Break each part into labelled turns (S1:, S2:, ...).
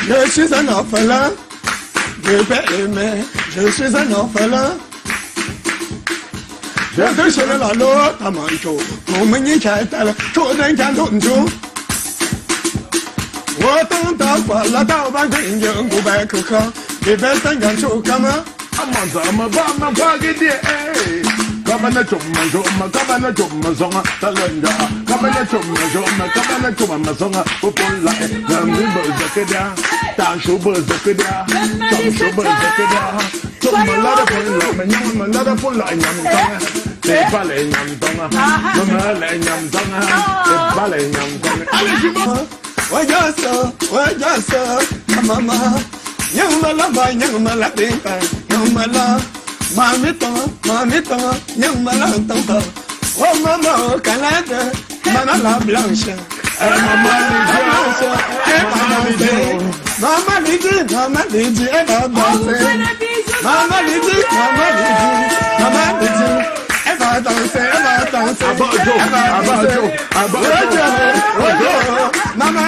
S1: Je suis un orphelin de père et mère. Je suis un orphelin. Je suis le lalo, tamancho. Pour me nier la trop d'un calonjo. Autant d'avoir la dame d'un young go back au camp. Des belles tangas au kama.
S2: Amazama, Bama, Bagidi, eh. Kabana chuma chuma, kabana chuma zonga, talenda. Kabana chuma chuma, kabana chuma zonga, opola. Namni bozakeda, tasho bozakeda, tasho bozakeda. Chuma lada pola, nyama lada pola nyam zonga. Te bale nyam zonga, mama le nyam zonga, te bale nyam zonga. Alejima,
S1: wajasa, mama. Yang malaba, yang malabeka, yang malaba. Mamita, yang malang tanta. Oh mama, Canada, mama la blanche. Mama Lidi, elle va danser. Mama Lidi, elle va danser, Mama.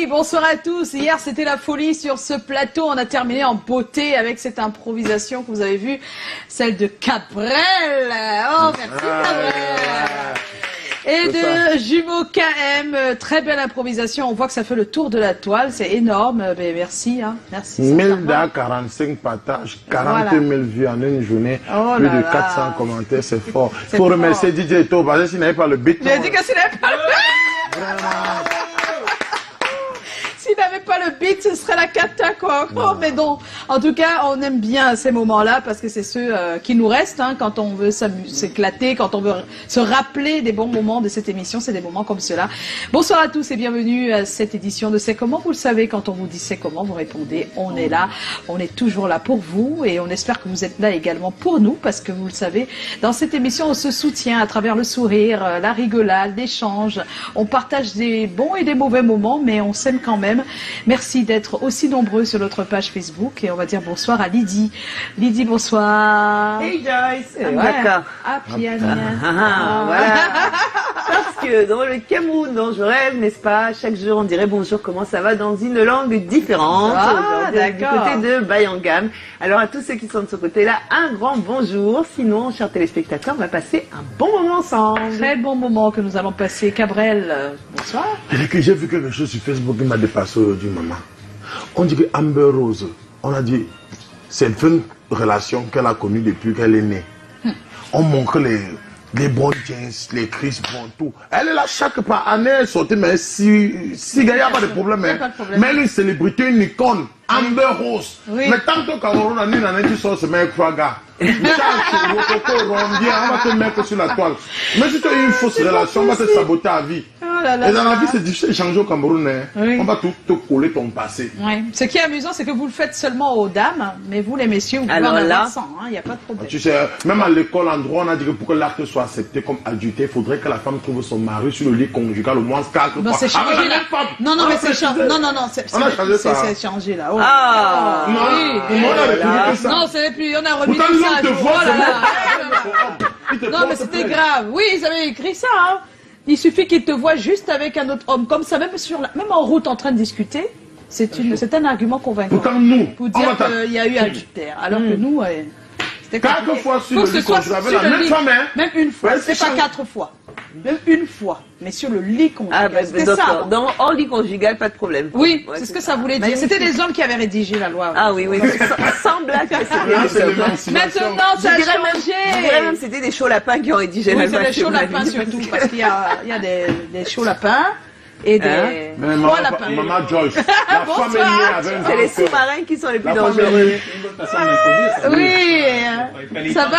S3: Bonsoir à tous. Hier, c'était la folie sur ce plateau. On a terminé en beauté avec cette improvisation que vous avez vue, celle de Cabrel. Oh, merci Cabrel. Et de Jumeaux KM, très belle improvisation. On voit que ça fait le tour de la toile, c'est énorme. Ben, merci, hein. Merci.
S2: 1045 partages, 40 000 vues en une journée, plus de 400 commentaires, c'est fort. Il faut remercier DJ Eto, parce que s'il n'avait pas le beat.
S3: J'ai dit que s'il n'avait pas le beat. S'il n'avait pas le beat, ce serait la cata, quoi. Oh, mais donc, en tout cas, on aime bien ces moments-là parce que c'est ceux qui nous restent, hein, quand on veut s'éclater, quand on veut se rappeler des bons moments de cette émission. C'est des moments comme ceux-là. Bonsoir à tous et bienvenue à cette édition de C'est comment. Vous le savez, quand on vous dit C'est comment, vous répondez on est là. On est toujours là pour vous et on espère que vous êtes là également pour nous parce que vous le savez, dans cette émission, on se soutient à travers le sourire, la rigolade, l'échange. On partage des bons et des mauvais moments, mais on s'aime quand même. Merci d'être aussi nombreux sur notre page Facebook et on va dire bonsoir à Lydie. Lydie, bonsoir.
S4: Hey Joyce.
S3: D'accord. Ah, Piania.
S4: Voilà. Parce que dans le Cameroun dont je rêve, n'est-ce pas, chaque jour on dirait bonjour, comment ça va dans une langue différente.
S3: Ah, d'accord.
S4: Du côté de Bayangam. Alors à tous ceux qui sont de ce côté-là, un grand bonjour. Sinon, chers téléspectateurs, on va passer un bon moment ensemble.
S3: Très bon moment que nous allons passer. Cabrel, bonsoir.
S2: J'ai vu quelque chose sur Facebook qui m'a dépassé aujourd'hui, maman. On dit que Amber Rose, on a dit, c'est une relation qu'elle a connue depuis qu'elle est née. On montre les bons jeans, les Chris Brown, tout. Elle est là chaque année, elle sortait, mais si il n'y a pas de problème. Hein. Mais elle est une célébrité, une icône. Amber Rose. Oui. Mais tant que Cameroun a mis un sort, c'est même Kraga. On va te mettre sur la toile. Mais si tu as une fausse relation, on va te saboter à vie. Et dans la vie, c'est difficile de changer au Cameroun. Hein. Oui. On va tout te coller ton passé.
S3: Oui. Ce qui est amusant, c'est que vous le faites seulement aux dames, mais vous, les messieurs, vous pouvez en avoir sans. Il n'y a pas de problème. Tu sais,
S2: même à l'école, en droit, on a dit que pour que l'acte soit accepté comme adulte, il faudrait que la femme trouve son mari sur le lit conjugal au moins 4 fois.
S3: C'est changé là. Non, mais c'est changé. Non, c'est changé là.
S4: Ah,
S3: oui. Non, c'est plus. On a remis tout ça. Non, mais c'était grave. Oui, ils avaient écrit ça. Hein. Il suffit qu'ils te voient juste avec un autre homme, comme ça, même en route en train de discuter. C'est un argument convaincant.
S2: Pourtant, nous,
S3: pour dire qu'il y a eu adultère. Alors que nous, c'était
S2: 4 fois sur le lit conjugal. La même femme, hein.
S3: Même une fois. C'est pas 4 fois. Même une fois, mais sur le lit conjugal.
S4: C'était ça. Hors lit conjugal, pas de problème.
S3: Oui, c'est ce que ça voulait dire. C'était les hommes qui avaient rédigé la loi.
S4: Ah oui. Sans blague.
S3: Maintenant, ça a changé.
S4: Je dirais même c'était des chauds lapins qui ont rédigé la loi.
S3: C'est des chauds lapins surtout, parce qu'il y a des chauds lapins. Et des trois lapins.
S2: Maman Joyce, la femme est née avec un
S4: c'est les sous-marins qui sont les plus dangereux.
S3: Oui, ça va?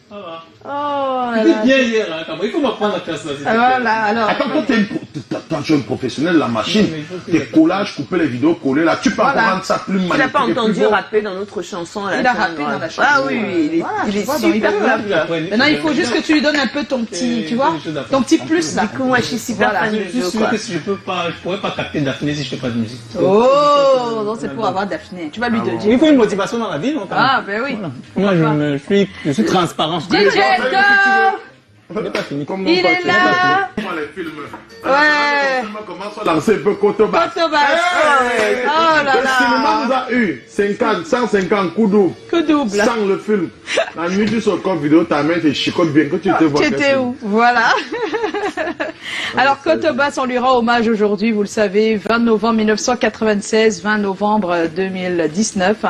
S5: Ça va.
S3: Oh là
S5: C'était
S3: là.
S5: bien hier, hein, quand même. Il faut m'apprendre à faire ça. s'il te plaît.
S3: Voilà, alors.
S2: Attends, toi, tu es un professionnel de la machine.
S5: Non, mais il faut que
S2: Tes collages, couper les vidéos, coller là. Tu peux
S3: Voilà.
S2: rendre ça plus
S4: Tu
S2: magnifique.
S4: l'as pas
S2: et plus
S4: entendu
S2: beau.
S4: rapper dans notre chanson à la
S3: Il a
S4: fin,
S3: rappé
S4: ouais.
S3: dans la chanson.
S4: Ah oui, oui, il est,
S3: Voilà,
S4: il
S3: tu
S4: est
S3: vois, donc il
S4: super
S3: peut-
S4: rappeur.
S3: Maintenant, il faut juste que tu lui donnes un peu ton petit, tu vois, ton petit plus là.
S4: Du coup, moi, je suis super
S3: Voilà.
S4: fan de
S5: Je suis
S4: Joe,
S5: sûr
S4: quoi.
S5: que si je pourrais pas capter Daphné si je fais pas de musique.
S3: Oh, non, c'est pour avoir Daphné. Tu vas lui dire.
S5: Il faut une motivation dans la vie, non? quand même.
S3: Ah, ben oui.
S5: Moi, je suis transparent.
S3: DJ Go!
S5: Je n'ai pas fini.
S2: Comme
S3: Il
S2: mon
S3: est
S2: pote,
S3: là.
S2: Moi, les films.
S3: Ouais.
S2: Commence à lancer un peu Kotoba.
S3: Autobus.
S2: Hey,
S3: Oh là
S2: le cinéma nous
S3: là.
S2: a eu 50, 150 coups doubles.
S3: Coup double.
S2: Sans le film. La nuit du score vidéo, ta main te chicote bien que tu te vois.
S3: Tu étais où? Voilà. Alors, Cotobas, on lui rend hommage aujourd'hui, vous le savez, 20 novembre 1996, 20 novembre 2019.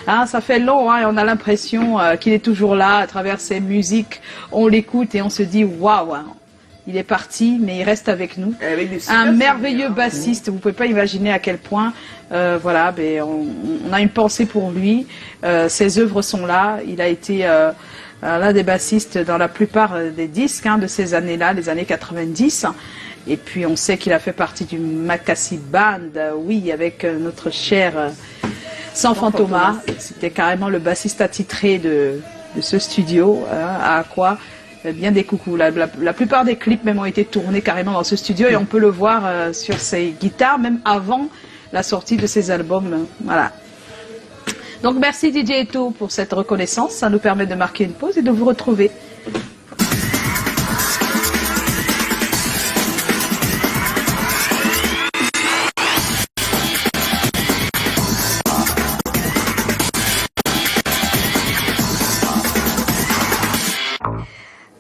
S3: Hein, ça fait long, hein, et on a l'impression qu'il est toujours là à travers ses musiques. On l'écoute et on se dit, waouh, hein, il est parti, mais il reste avec nous.
S4: Avec des super
S3: Un merveilleux
S4: souvenirs.
S3: bassiste, vous pouvez pas imaginer à quel point, voilà, ben, on a une pensée pour lui. Ses œuvres sont là. Il a été l'un des bassistes dans la plupart des disques hein, de ces années-là, les années 90. Et puis on sait qu'il a fait partie du Makassi Band, oui, avec notre cher Sanfant Thomas. C'était carrément le bassiste attitré de ce studio, à quoi bien des coucous. La plupart des clips même ont été tournés carrément dans ce studio et on peut le voir sur ses guitares, même avant la sortie de ses albums. Voilà. Donc merci DJ Eto pour cette reconnaissance. Ça nous permet de marquer une pause et de vous retrouver.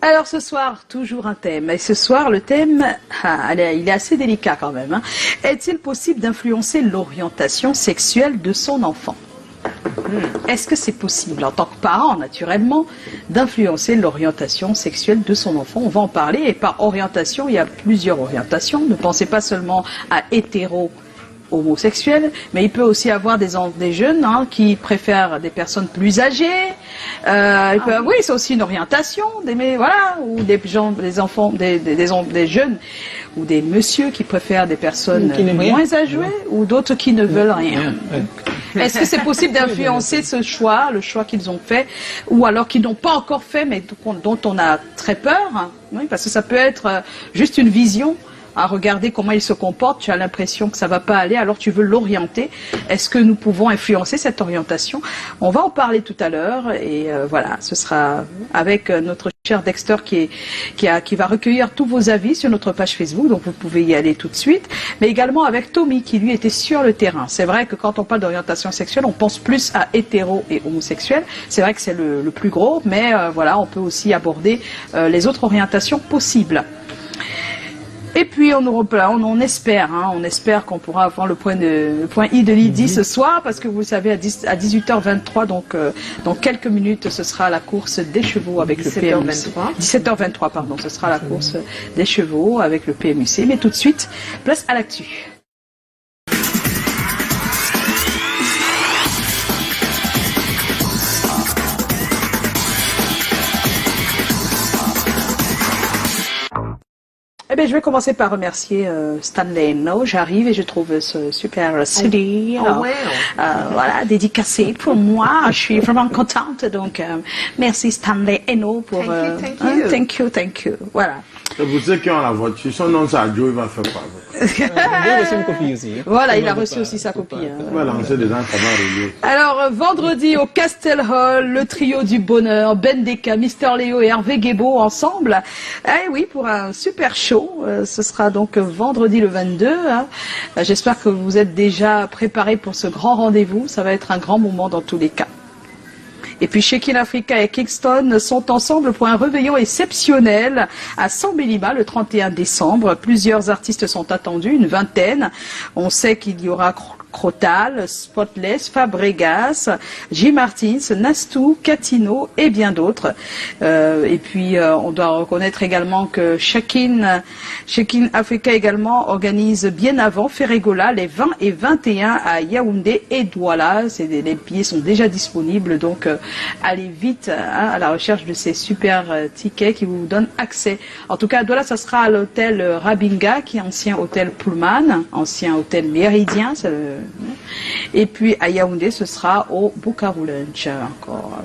S3: Alors ce soir, toujours un thème. Et ce soir, le thème, il est assez délicat quand même. Hein. Est-il possible d'influencer l'orientation sexuelle de son enfant? Est-ce que c'est possible, en tant que parent, naturellement, d'influencer l'orientation sexuelle de son enfant? On va en parler. Et par orientation, il y a plusieurs orientations. Ne pensez pas seulement à hétéro, homosexuels, mais il peut aussi avoir des jeunes hein, qui préfèrent des personnes plus âgées. Oui, c'est aussi une orientation, voilà, ou des enfants, des jeunes ou des messieurs qui préfèrent des personnes moins âgées ou d'autres qui ne veulent rien. Est-ce que c'est possible d'influencer ce choix, le choix qu'ils ont fait, ou alors qu'ils n'ont pas encore fait, mais dont on a très peur, hein, oui, parce que ça peut être juste une vision. À regarder comment il se comporte, tu as l'impression que ça va pas aller, alors tu veux l'orienter. Est-ce que nous pouvons influencer cette orientation? On va en parler tout à l'heure et voilà, ce sera avec notre cher Dexter qui va recueillir tous vos avis sur notre page Facebook, donc vous pouvez y aller tout de suite, mais également avec Tommy qui lui était sur le terrain. C'est vrai que quand on parle d'orientation sexuelle, on pense plus à hétéro et homosexuel. C'est vrai que c'est le plus gros, mais voilà, on peut aussi aborder les autres orientations possibles. Et puis on espère qu'on pourra avoir le point I de Lydie ce soir, parce que vous savez à 18h23, donc dans quelques minutes, ce sera la course des chevaux avec le PMUC. 17h23, pardon, ce sera la course des chevaux avec le PMUC. Mais tout de suite, place à l'actu. Eh bien, je vais commencer par remercier Stanley Eno. J'arrive et je trouve ce super CD, voilà, dédicacé pour moi. Je suis vraiment contente. Donc, merci Stanley Eno pour. Thank you. Voilà.
S2: Et vous savez qui ont la voiture, son nom c'est Joe, il va faire quoi?
S5: J'ai reçu une copie aussi.
S3: Voilà, il a reçu aussi sa copie.
S2: Il va lancer des gens qui vont relier.
S3: Alors, vendredi au Castle Hall, le trio du bonheur, Ben Deka, Mister Léo et Hervé Guébeau ensemble. Eh oui, pour un super show. Ce sera donc vendredi le 22. Hein. J'espère que vous êtes déjà préparés pour ce grand rendez-vous. Ça va être un grand moment dans tous les cas. Et puis Shekin Africa et Kingston sont ensemble pour un réveillon exceptionnel à Sambelima le 31 décembre. Plusieurs artistes sont attendus, une vingtaine. On sait qu'il y aura Crotal, Spotless, Fabregas, J. Martins, Nastou, Catino et bien d'autres. Et puis on doit reconnaître également que Shakin Africa également organise bien avant Ferregola les 20 et 21 à Yaoundé et Douala. Les billets sont déjà disponibles, donc allez vite à la recherche de ces super tickets qui vous donnent accès. En tout cas, à Douala, ça sera à l'hôtel Rabinga, qui est ancien hôtel Pullman, ancien hôtel Méridien. Et puis à Yaoundé, ce sera au Bukavu Lunch encore.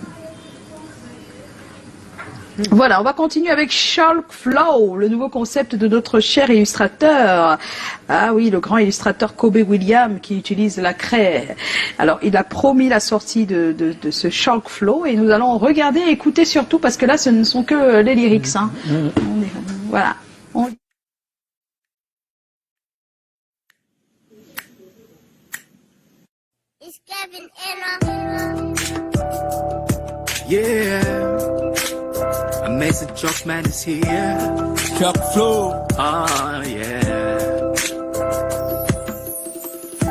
S3: Voilà, on va continuer avec Shulk Flow, le nouveau concept de notre cher illustrateur. Ah oui, le grand illustrateur Kobe Williams qui utilise la craie. Alors, il a promis la sortie de ce Shulk Flow et nous allons regarder et écouter surtout parce que là, ce ne sont que les lyrics. Hein. Voilà.
S6: Yeah, amazing Jock Man is here. Jock Flow, yeah.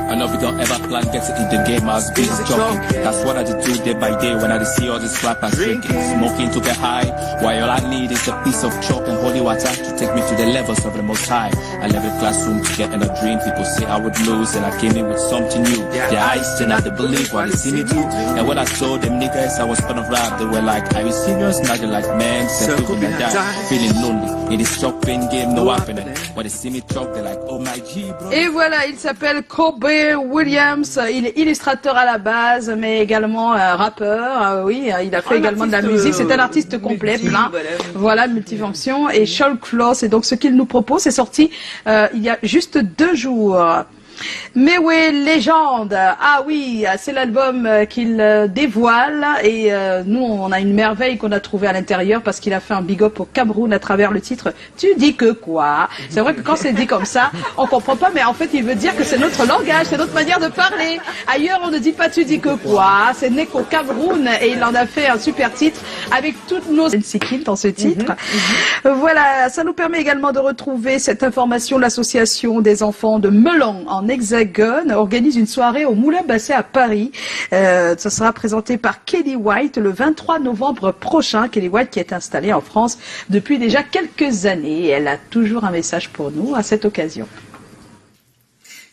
S6: I know we don't ever plan getting in the game as big jockey. That's what I do day by day when I see all these rappers drinking, smoking to get high. Why all I need is a piece of chalk and holy water to take me to the levels of the most high. I left the classroom to get in a dream. People say I would lose and I came in with something new. Their eyes still not to believe what they see me do. And when I told them niggas I was gonna rap, they were like, are you serious? Now they're like, man, said to me die. Feeling lonely in this chalk pen game, no happening. When they see me chalk, they're like, oh my G, bro.
S3: Et voilà, il s'appelle Kobe Williams, il est illustrateur à la base, mais également rappeur. Oui, il a fait également de la musique. C'est un artiste complet, plein. Voilà, multifonction. Et Shulk Flow, c'est donc ce qu'il nous propose. C'est sorti il y a juste 2 jours. Mais oui, légende. Ah oui, c'est l'album qu'il dévoile et nous on a une merveille qu'on a trouvée à l'intérieur parce qu'il a fait un big up au Cameroun à travers le titre Tu dis que quoi. C'est vrai que quand c'est dit comme ça, on comprend pas, mais en fait il veut dire que c'est notre langage, c'est notre manière de parler. Ailleurs on ne dit pas tu dis que quoi. C'est né qu'au Cameroun et il en a fait un super titre avec toutes nos skills dans ce titre. Voilà, ça nous permet également de retrouver cette information. L'association des enfants de Melon en Hexagone organise une soirée au Moulin Basset à Paris. Ça sera présenté par Kelly White le 23 novembre prochain. Kelly White qui est installée en France depuis déjà quelques années. Elle a toujours un message pour nous à cette occasion.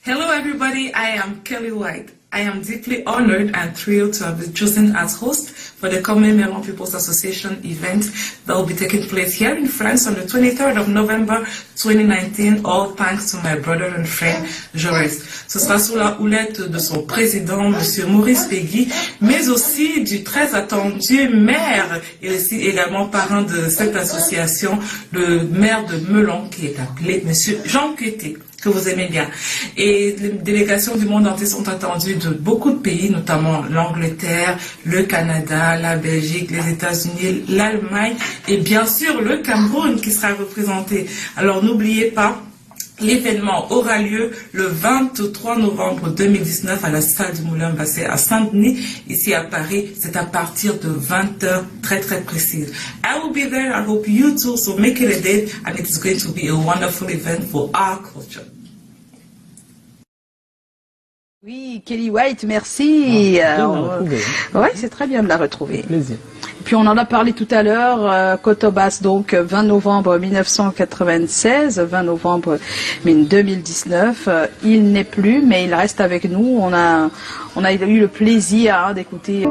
S7: Hello everybody, I am Kelly White. I am deeply honored and thrilled to have been chosen as host for the coming Melon People's Association event that will be taking place here in France on the 23rd of November 2019, all thanks to my brother and friend Jaurès. Ce sera sous la houlette de son président, Monsieur Maurice Peggy, mais aussi du très attendu maire et aussi également parrain de cette association, le maire de Melon qui est appelé Monsieur Jean Queté, que vous aimez bien. Et les délégations du monde entier sont attendues de beaucoup de pays, notamment l'Angleterre, le Canada, la Belgique, les États-Unis, l'Allemagne et bien sûr le Cameroun qui sera représenté. Alors n'oubliez pas, l'événement aura lieu le 23 novembre 2019 à la salle du Moulin Basset à Saint-Denis, ici à Paris. C'est à partir de 20h, très très précise. I will be there. I hope you too. So make it a date and it is going to be a wonderful event for our culture.
S3: Oui, Kelly White, merci. Oui, c'est très bien de la retrouver.
S5: Plaisir.
S3: Puis on en a parlé tout à l'heure, Cotobas, donc 20 novembre 1996, 20 novembre 2019. Il n'est plus, mais il reste avec nous. On a eu le plaisir d'écouter.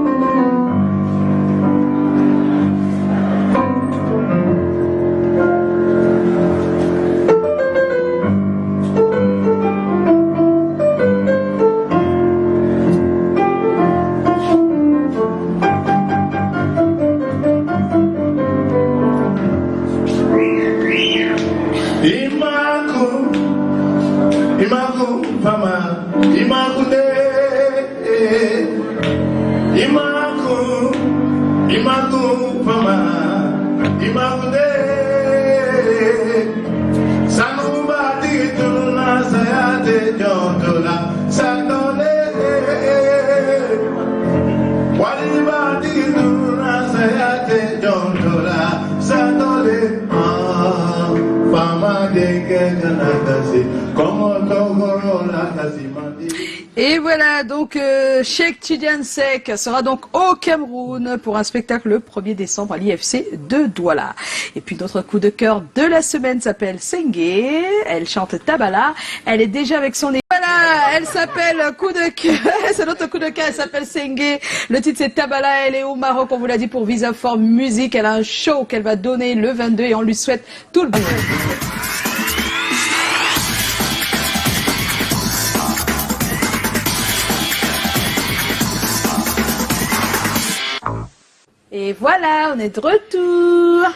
S1: Fama
S3: Et voilà, donc Cheikh Tidiane Seck sera donc au Cameroun pour un spectacle le 1er décembre à l'IFC de Douala. Et puis notre coup de cœur de la semaine s'appelle Sengue. Elle chante Tabala. Elle est déjà avec son... Voilà, elle s'appelle Coup de cœur. C'est notre coup de cœur, elle s'appelle Sengue. Le titre c'est Tabala. Elle est au Maroc, on vous l'a dit, pour Visa for Music. Elle a un show qu'elle va donner le 22 et on lui souhaite tout le bien. Et voilà, on est de retour.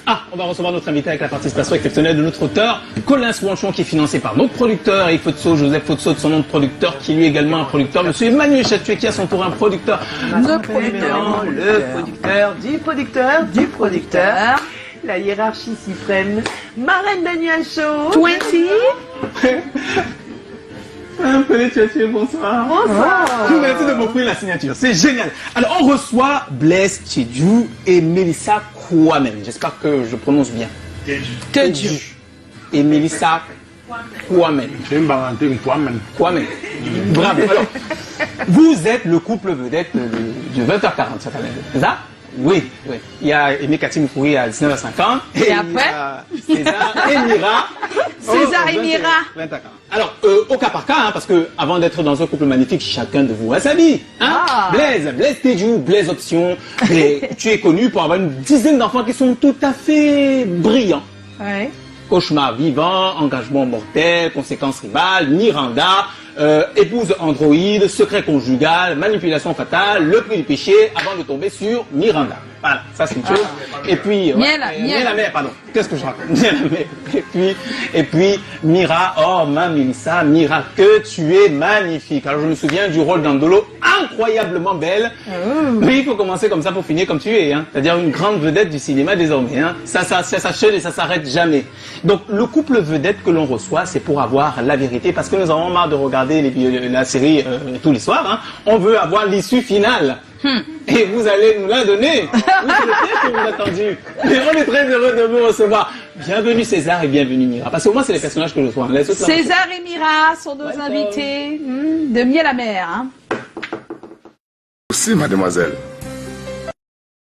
S5: Ah, on va recevoir notre invité avec la participation exceptionnelle de notre auteur, Colin Swanchon, qui est financé par notre producteur, Eric Fotso, Joseph Fotso, de son nom de producteur, qui lui est également un producteur, monsieur Emmanuel Chatué, qui a son tour un producteur.
S4: Le producteur du producteur du producteur. La hiérarchie suprême. Marraine Daniel Show.
S3: 20.
S5: Un peu Chatué, bonsoir.
S4: Bonsoir.
S5: Merci de m'offrir la signature, c'est génial. Alors, on reçoit Blaise Tchedjou et Mélissa Kwame. J'espère que je prononce bien. Tchedjou. Et Mélissa Kwame.
S2: C'est une baranté, une fois même.
S5: Kwame. Bravo. Alors, vous êtes le couple vedette de 20h40 cette année, c'est ça? Oui, oui. Il y a Aimé Cathy Moukouri à 19h50.
S3: Et après
S5: César et Mira.
S3: César et Mira.
S5: 20h40. Alors, au cas par cas, hein, parce que avant d'être dans un couple magnifique, chacun de vous a sa vie. Hein?
S3: Ah.
S5: Blaise Tchedjou, Blaise Option. Et tu es connu pour avoir une dizaine d'enfants qui sont tout à fait brillants.
S3: Ouais.
S5: Cauchemar vivant, engagement mortel, conséquences rivales, Miranda, épouse androïde, secret conjugal, manipulation fatale, le prix du péché, avant de tomber sur Miranda. Voilà, ça c'est une chose. Et puis...
S3: Miel
S5: la mère, pardon. Qu'est-ce que je raconte? Miel la mère. Et puis, Mira, oh ma Mélissa, Mira, que tu es magnifique. Alors je me souviens du rôle d'Andolo, incroyablement belle. Mais il faut commencer comme ça pour finir comme tu es. Hein. C'est-à-dire une grande vedette du cinéma désormais. Hein. Ça s'achève et ça s'arrête jamais. Donc le couple vedette que l'on reçoit, c'est pour avoir la vérité. Parce que nous avons marre de regarder la série tous les soirs. Hein. On veut avoir l'issue finale. Et vous allez nous la donner. Oui, c'est le piège que vous attendu. Mais on est très heureux de vous recevoir. Bienvenue César et bienvenue Mira. Parce que moi, c'est les personnages que je reçois.
S3: César et Mira sont nos invités de Miel la mer. Hein.
S2: Merci, mademoiselle.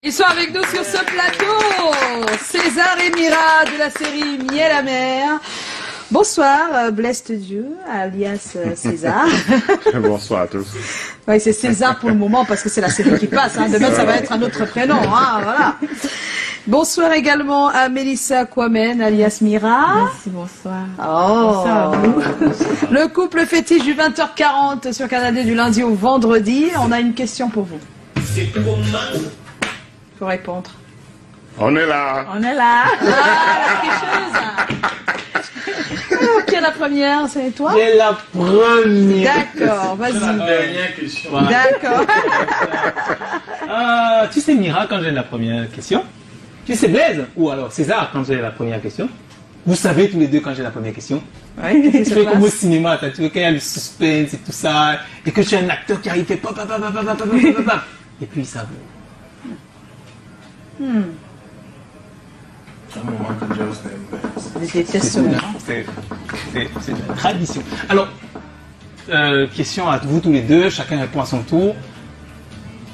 S3: Ils sont avec nous sur ce plateau. César et Mira de la série Miel la mer. Bonsoir, Blaise Tchedjou, alias César.
S2: Bonsoir à tous.
S3: Oui, c'est César pour le moment parce que c'est la série qui passe. Hein. Demain, ça va être un autre prénom. Hein, voilà. Bonsoir également à Mélissa Kwame, alias Mira.
S8: Merci, bonsoir.
S3: Oh.
S8: Bonsoir à vous.
S3: Le couple fétiche du 20h40 sur Canal 2 du lundi au vendredi. On a une question pour vous. Il faut répondre.
S2: On est là.
S8: On est là.
S3: Ah, la tricheuse. Qui est la première? C'est toi?
S5: J'ai la première.
S3: D'accord, vas-y.
S5: Dernière question. Voilà.
S3: D'accord.
S5: Tu sais Mira quand j'ai la première question? Tu sais Blaise? Ou alors César quand j'ai la première question? Vous savez tous les deux quand j'ai la première question?
S3: Oui,
S5: Tu fais comme au cinéma, tu vois, quand il y a le suspense et tout ça, et que tu as un acteur qui arrive, fait pop, pop, pop, pop, pop, pop, pop, pop, et puis ça vaut.
S3: Je déteste ce moment.
S5: C'est une tradition. Alors, question à vous tous les deux, chacun répond à son tour.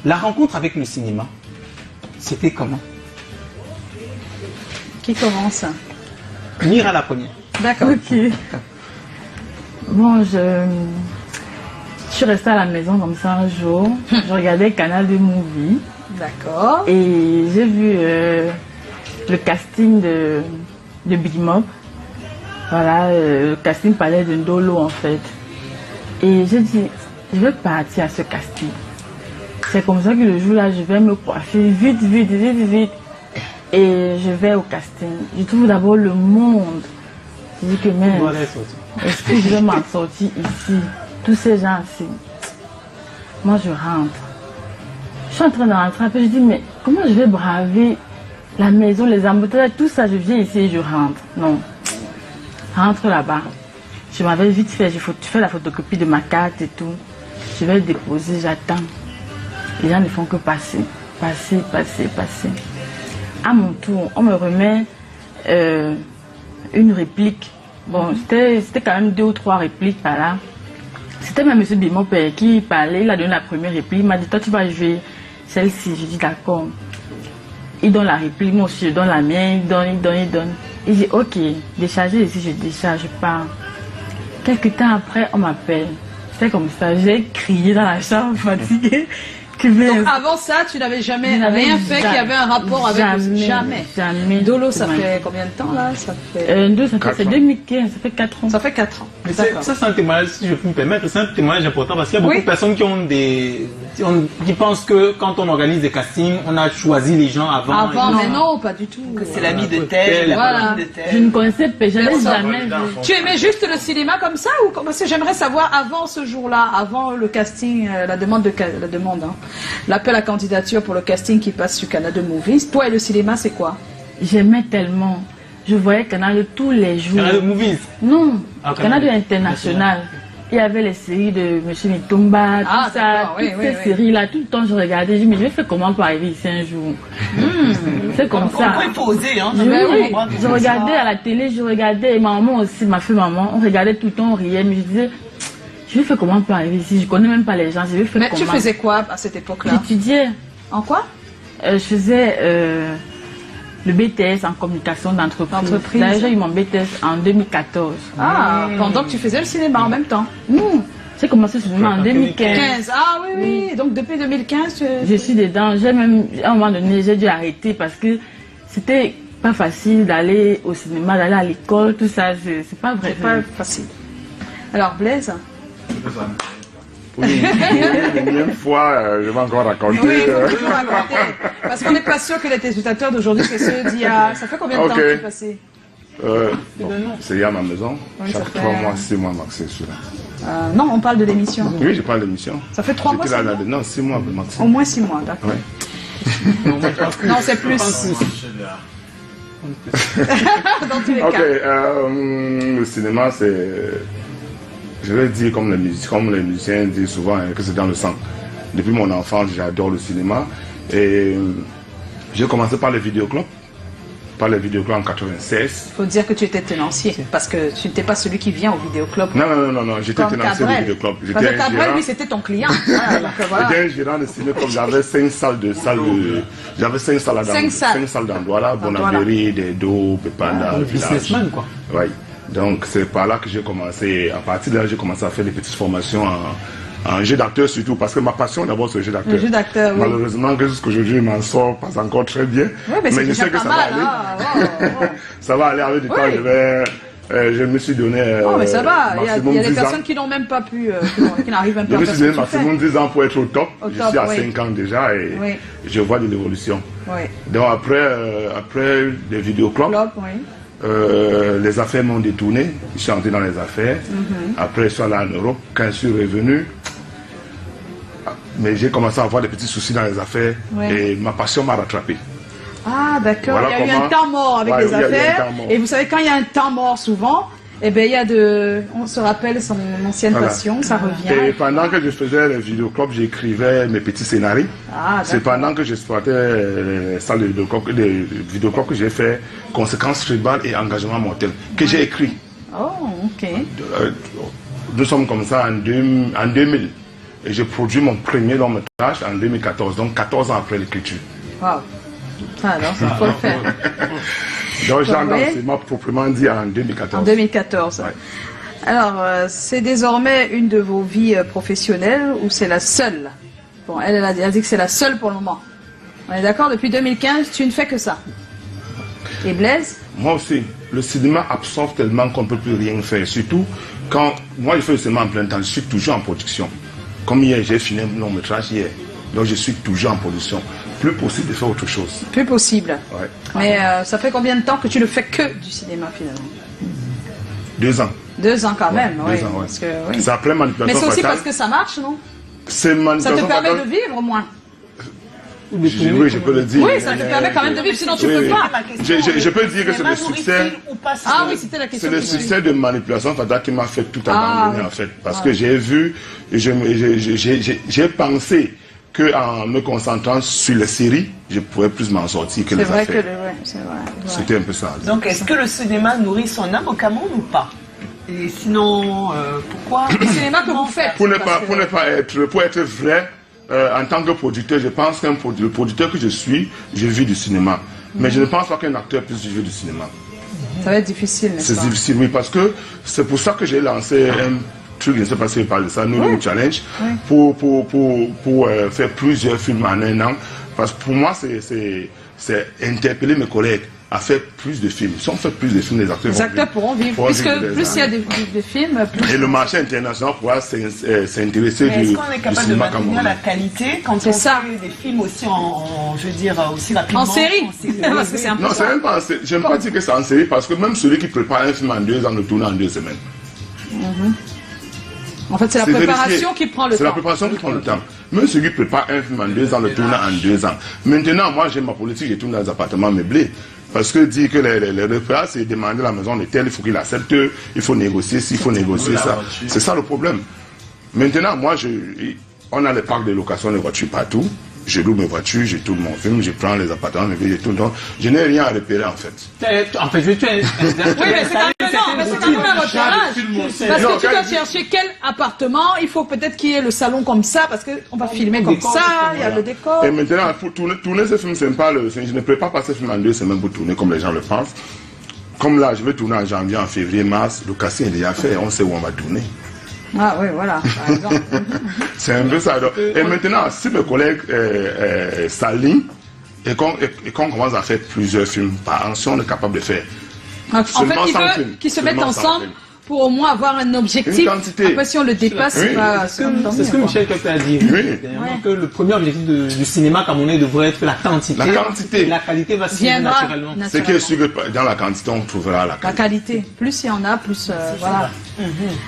S5: La rencontre avec le cinéma, c'était comment?
S3: Qui commence?
S5: Mira la première.
S3: D'accord.
S8: Ok. Bon, je suis restée à la maison comme ça un jour. Je regardais Canal de Movie.
S3: D'accord.
S8: Et j'ai vu le casting de Big Mob. Voilà, le casting parlait de Ndolo en fait. Et j'ai dit, je vais partir à ce casting. C'est comme ça que le jour-là, je vais me coiffer vite. Et je vais au casting. Je trouve d'abord le monde. Je dis que même, est-ce que je vais m'en sortir ici? Tous ces gens-ci. Moi, je rentre. Je suis en train de rentrer. Après, je dis, mais comment je vais braver la maison, les embouteillages, tout ça? Je viens ici et je rentre. Non. Rentre là-bas. Je m'avais vite fait, je fais la photocopie de ma carte et tout. Je vais le déposer, j'attends. Les gens ne font que passer. À mon tour, on me remet une réplique. Bon, c'était quand même 2 ou 3 répliques par là. C'était même M. Bimopé qui parlait, il a donné la première réplique, il m'a dit, toi tu vas jouer celle-ci. Je dis d'accord. Il donne la réplique, moi aussi je donne la mienne, il donne. Il dit ok, déchargez ici, je décharge pas. Quelques temps après, on m'appelle. C'est comme ça, j'ai crié dans la chambre, fatiguée.
S3: Donc avant ça, tu n'avais jamais rien fait qui avait un rapport avec le... Jamais. Dolo, ça fait combien de temps là? Ça fait...
S8: c'est 2015, ça fait 4 ans.
S3: Ça fait 4 ans.
S5: Mais ça c'est un témoignage, si je peux me permettre, c'est un témoignage important parce qu'il y a beaucoup de personnes qui pensent que quand on organise des castings, on a choisi les gens avant.
S3: Avant, mais non, pas du tout.
S4: Que c'est l'ami de tel,
S3: voilà.
S4: de tel.
S8: Je ne connaissais pas, je n'avais jamais vu.
S3: Tu aimais juste le cinéma comme ça ou parce que j'aimerais savoir avant ce jour-là, avant le casting, la demande, hein, l'appel à candidature pour le casting qui passe sur Canada Movies. Toi et le cinéma, c'est quoi?
S8: J'aimais tellement. Je voyais Canada tous les jours.
S5: Canada Movies?
S8: Non, Canada International. Il y avait les séries de M. Mitumba, tout ça, toutes ces séries-là. Tout le temps, je regardais. Je me disais, je vais faire comment pour arriver ici un jour. C'est comme ça.
S4: On peut poser, hein.
S8: Je regardais à la télé, je regardais. Et ma maman aussi, ma fille maman, on regardait tout le temps, on riait. Mais je disais, je vais faire comment pour arriver ici. Je connais même pas les gens. Je vais faire comment.
S3: Mais tu faisais quoi à cette époque-là?
S8: J'étudiais.
S3: En quoi?
S8: Je faisais le BTS en communication d'entreprise. D'ailleurs, j'ai eu mon BTS en 2014.
S3: Ah, pendant que tu faisais le cinéma en même temps.
S8: J'ai commencé le cinéma en 2015.
S3: Ah oui. Donc depuis 2015,
S8: je suis dedans. J'ai même, à un moment donné, j'ai dû arrêter parce que c'était pas facile d'aller au cinéma, d'aller à l'école, tout ça. C'est pas vrai.
S3: C'est pas facile. Alors Blaise?
S2: Oui, une énième fois, je vais encore raconter.
S3: Oui, il faut toujours raconter. Parce qu'on n'est pas sûr que les téléspectateurs d'aujourd'hui, c'est ceux d'il y a... Ça fait combien de temps que tu es passé?
S2: C'est hier à ma maison.
S3: Oui,
S2: chaque 3 mois, 6 mois maximum.
S3: Non, on parle de l'émission.
S2: Oui, je parle de l'émission.
S3: Ça fait 3 mois,
S2: non, 6 mois maximum.
S3: Au moins 6 mois, d'accord.
S2: Oui.
S3: Non, c'est plus. Dans tous les cas.
S2: Le cinéma, c'est... Je vais dire comme les musiciens disent souvent que c'est dans le sang. Depuis mon enfance, j'adore le cinéma. Et j'ai commencé par les vidéoclubs. En 96.
S3: Il faut dire que tu étais tenancier, parce que tu n'étais pas celui qui vient au vidéoclub.
S2: Non, j'étais tenancier du vidéoclub.
S3: Parce que Cabrel, lui, c'était ton client.
S2: J'étais un gérant de cinéclub, j'avais 5 salles j'avais 5 salles à 5 salles d'Andoila, Bonabéry, Dedo, Pepanda,
S5: businessman, quoi.
S2: Oui. Donc c'est par là que j'ai commencé, à partir de là j'ai commencé à faire des petites formations en jeu d'acteur surtout, parce que ma passion d'abord c'est le jeu d'acteur.
S3: Le jeu d'acteur, oui.
S2: Malheureusement que jusqu'aujourd'hui je m'en sors pas encore très bien,
S3: oui, mais je sais que ça va aller.
S2: Ça va aller avec du temps, je me suis donné
S3: mais ça va, il y a des personnes
S2: ans.
S3: qui n'ont même pas pu, qui n'arrivent même pas à faire
S2: je me suis donné maximum 10 ans pour être au top, je suis à 5 ans déjà et je vois de l'évolution. Donc après les vidéoclubs, les affaires m'ont détourné, je suis entré dans les affaires. Après, je suis allé en Europe. Quand je suis revenu, mais j'ai commencé à avoir des petits soucis dans les affaires et ma passion m'a rattrapé.
S3: Ah, d'accord.
S2: Voilà,
S3: il y a eu un temps mort avec les affaires. Et vous savez, quand il y a un temps mort, souvent, eh ben, il y a on se rappelle son ancienne passion, ça revient.
S2: Et pendant que je faisais les vidéoclubs, j'écrivais mes petits scénarios. C'est pendant que j'exploitais les salles de vidéoclubs que j'ai fait Conséquences tribales et Engagement mortel, que j'ai écrit.
S3: Oh, ok.
S2: Nous sommes comme ça en 2000. Et j'ai produit mon premier long métrage en 2014, donc 14 ans après l'écriture.
S3: Waouh. Alors, il faut le faire.
S2: Donc j'ai lancé proprement dit en 2014.
S3: En 2014.
S2: Ouais.
S3: Alors, c'est désormais une de vos vies professionnelles ou c'est la seule? Bon, elle a dit que c'est la seule pour le moment. On est d'accord? Depuis 2015, tu ne fais que ça. Et Blaise?
S2: Moi aussi. Le cinéma absorbe tellement qu'on ne peut plus rien faire. Surtout quand moi je fais le cinéma en plein temps, je suis toujours en production. Comme hier, j'ai fini un long métrage hier. Donc je suis toujours en production. Plus possible de faire autre chose.
S3: Plus possible.
S2: Ouais.
S3: Mais ça fait combien de temps que tu ne fais que du cinéma finalement?
S2: 2 ans.
S3: 2 ans quand même, oui.
S2: 2 ans, ouais.
S3: Parce que,
S2: C'est après Manipulation
S3: Mais c'est aussi
S2: fatale.
S3: parce que ça marche, non?
S2: C'est
S3: Ça te permet de vivre au moins.
S2: Oui, je peux le dire.
S3: Oui, ça te permet quand même de vivre, sinon tu ne peux pas.
S2: Je peux dire que c'est le succès.
S3: Ah oui, c'était la question.
S2: C'est le succès de Manipulation fatale qui m'a fait tout abandonner en fait. Parce que j'ai vu, j'ai pensé qu'en me concentrant sur les séries, je pouvais plus m'en sortir que les
S3: C'est vrai
S2: affaires.
S3: que c'est vrai.
S2: C'était un peu ça.
S4: Donc, est-ce que le cinéma nourrit son âme au Cameroun ou pas? Et sinon, pourquoi?
S3: Le cinéma que vous faites.
S2: Pour être vrai, en tant que producteur, je pense que le producteur que je suis, je vis du cinéma. Mais je ne pense pas qu'un acteur puisse vivre du cinéma.
S3: Ça va être difficile, n'est-ce
S2: C'est
S3: pas?
S2: difficile, oui, parce que c'est pour ça que j'ai lancé un truc, je ne sais pas si vous parlez de ça, Nollywood Challenge, pour faire plusieurs films en un an. Parce que pour moi, c'est interpeller mes collègues à faire plus de films. Si on fait plus de films, les acteurs
S3: pourront vivre. Puisque plus il y a de films, plus...
S2: Et le marché international pourra s'intéresser
S4: Mais est-ce
S2: du
S4: qu'on est capable de
S2: cinéma
S4: maintenir
S2: camerounais.
S4: la qualité quand on fait des films aussi je veux dire, aussi rapidement?
S3: En série. Parce que c'est un peu
S2: Non, c'est
S3: ça.
S2: même pas en série. J'aime pas dire que c'est en série parce que même celui qui prépare un film en 2 ans le tourne en 2 semaines.
S3: En fait, c'est la préparation qui prend le temps.
S2: C'est la préparation qui prend le temps. Même celui qui prépare un film en 2 ans le tourne en 2 ans. Maintenant, moi, j'ai ma politique, je tourne dans des appartements meublés. Parce que dire que les repères, c'est demander la maison de tel, il faut qu'il accepte, il faut négocier ci, il faut négocier ça. C'est ça le problème. Maintenant, moi, on a les parcs de location de voitures partout. Je loue mes voitures, je tourne mon film, je prends les appartements, je tourne. Donc, je n'ai rien à repérer en fait.
S5: En fait, je
S3: Oui, mais c'est quand même un repérage. Parce que tu dois chercher quel appartement, il faut peut-être qu'il y ait le salon comme ça, parce qu'on va filmer comme ça, il y a le décor.
S2: Et maintenant, pour tourner ce film, c'est pas je ne prépare pas ce film en 2 semaines pour tourner comme les gens le pensent. Comme là, je vais tourner en janvier, en février, mars, le casting est déjà fait, on sait où on va tourner.
S3: Ah oui, voilà, par exemple.
S2: C'est un peu ça. Donc, et maintenant, si mes collègues s'alignent et qu'on commence à faire plusieurs films par an, si on est capable de faire
S3: En fait,
S2: seulement
S3: il
S2: 100
S3: veut
S2: films,
S3: qu'ils se
S2: seulement
S3: mettent
S2: 100
S3: ensemble
S2: films.
S3: pour au moins avoir un objectif.
S2: Une quantité.
S3: Après, si on le dépasse,
S2: Oui.
S3: c'est pas...
S5: C'est ce que Michel Keppe a dit.
S2: Oui.
S5: Dernièrement, que le premier objectif du cinéma camerounais devrait être la quantité.
S2: La quantité.
S5: La qualité va suivre
S3: Viendra
S5: naturellement.
S2: Ce qui est sûr que dans la quantité, on trouvera la
S3: La
S2: qualité.
S3: qualité. Plus il y en a, plus... voilà.